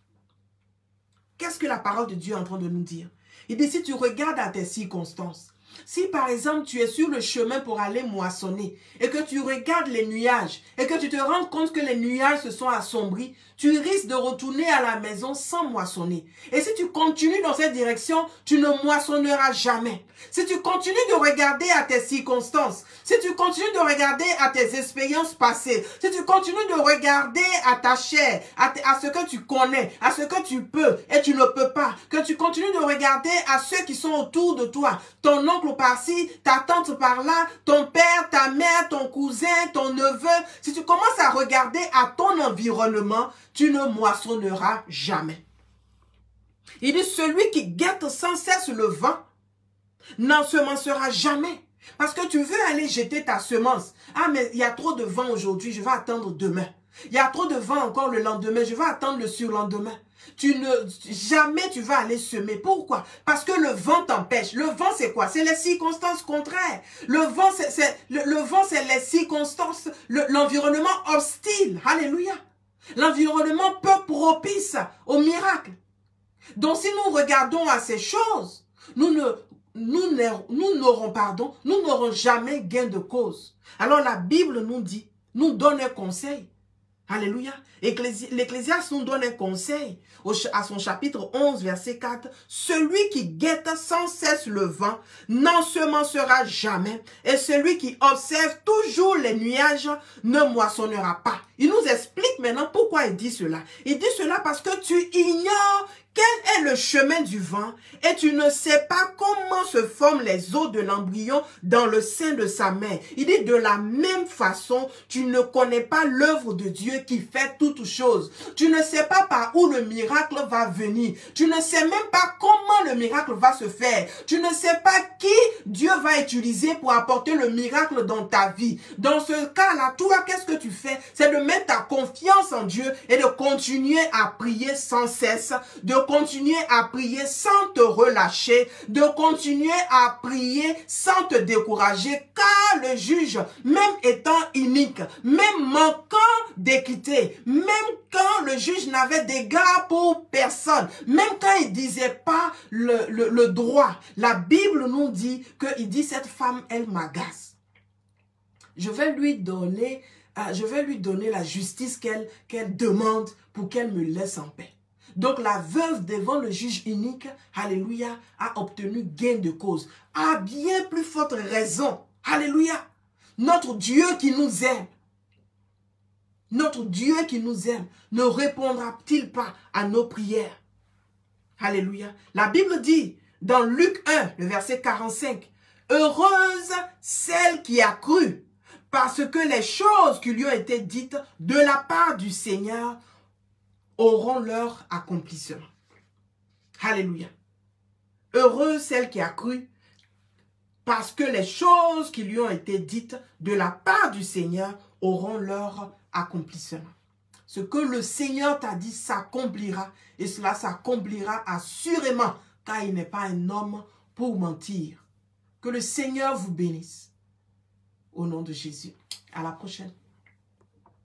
Qu'est-ce que la parole de Dieu est en train de nous dire? Il dit, si tu regardes à tes circonstances, si par exemple tu es sur le chemin pour aller moissonner et que tu regardes les nuages et que tu te rends compte que les nuages se sont assombris, tu risques de retourner à la maison sans moissonner. Et si tu continues dans cette direction, tu ne moissonneras jamais. Si tu continues de regarder à tes circonstances, si tu continues de regarder à tes expériences passées, si tu continues de regarder à ta chair, à ce que tu connais, à ce que tu peux et tu ne peux pas, que tu continues de regarder à ceux qui sont autour de toi, ton oncle par-ci, ta tante par-là, ton père, ta mère, ton cousin, ton neveu, si tu commences à regarder à ton environnement, tu ne moissonneras jamais. Il dit, celui qui guette sans cesse le vent n'ensemencera jamais. Parce que tu veux aller jeter ta semence. Ah, mais il y a trop de vent aujourd'hui, je vais attendre demain. Il y a trop de vent encore le lendemain, je vais attendre le surlendemain. Jamais tu vas aller semer. Pourquoi? Parce que le vent t'empêche. Le vent, c'est quoi? C'est les circonstances contraires. Le vent, c'est les circonstances, l'environnement hostile. Alléluia. L'environnement peu propice au miracle. Donc, si nous regardons à ces choses, nous n'aurons jamais gain de cause. Alors, la Bible nous dit, nous donne un conseil. Alléluia. L'Ecclésiaste nous donne un conseil à son chapitre 11, verset 4. Celui qui guette sans cesse le vent n'ensemencera jamais. Et celui qui observe toujours les nuages ne moissonnera pas. Il nous explique maintenant pourquoi il dit cela. Il dit cela parce que tu ignores quel est le chemin du vent et tu ne sais pas comment se forment les os de l'embryon dans le sein de sa mère. Il dit de la même façon, tu ne connais pas l'œuvre de Dieu qui fait toutes choses. Tu ne sais pas par où le miracle va venir. Tu ne sais même pas comment le miracle va se faire. Tu ne sais pas qui Dieu va utiliser pour apporter le miracle dans ta vie. Dans ce cas-là, toi, qu'est-ce que tu fais? C'est de mettre ta confiance en Dieu et de continuer à prier sans cesse, de continuer à prier sans te relâcher, de continuer à prier sans te décourager, car le juge, même étant unique, même manquant d'équité, même quand le juge n'avait d'égard pour personne, même quand il ne disait pas le droit, la Bible nous dit qu'il dit cette femme, elle m'agace. Je vais lui donner la justice qu'elle demande pour qu'elle me laisse en paix. Donc la veuve devant le juge unique, alléluia, a obtenu gain de cause. À bien plus forte raison, alléluia, notre Dieu qui nous aime, ne répondra-t-il pas à nos prières? Alléluia. La Bible dit dans Luc 1, le verset 45, « Heureuse celle qui a cru, parce que les choses qui lui ont été dites de la part du Seigneur auront leur accomplissement. » Alléluia. Heureuse celle qui a cru, parce que les choses qui lui ont été dites de la part du Seigneur auront leur accomplissement. Ce que le Seigneur t'a dit s'accomplira, et cela s'accomplira assurément, car il n'est pas un homme pour mentir. Que le Seigneur vous bénisse. Au nom de Jésus. À la prochaine.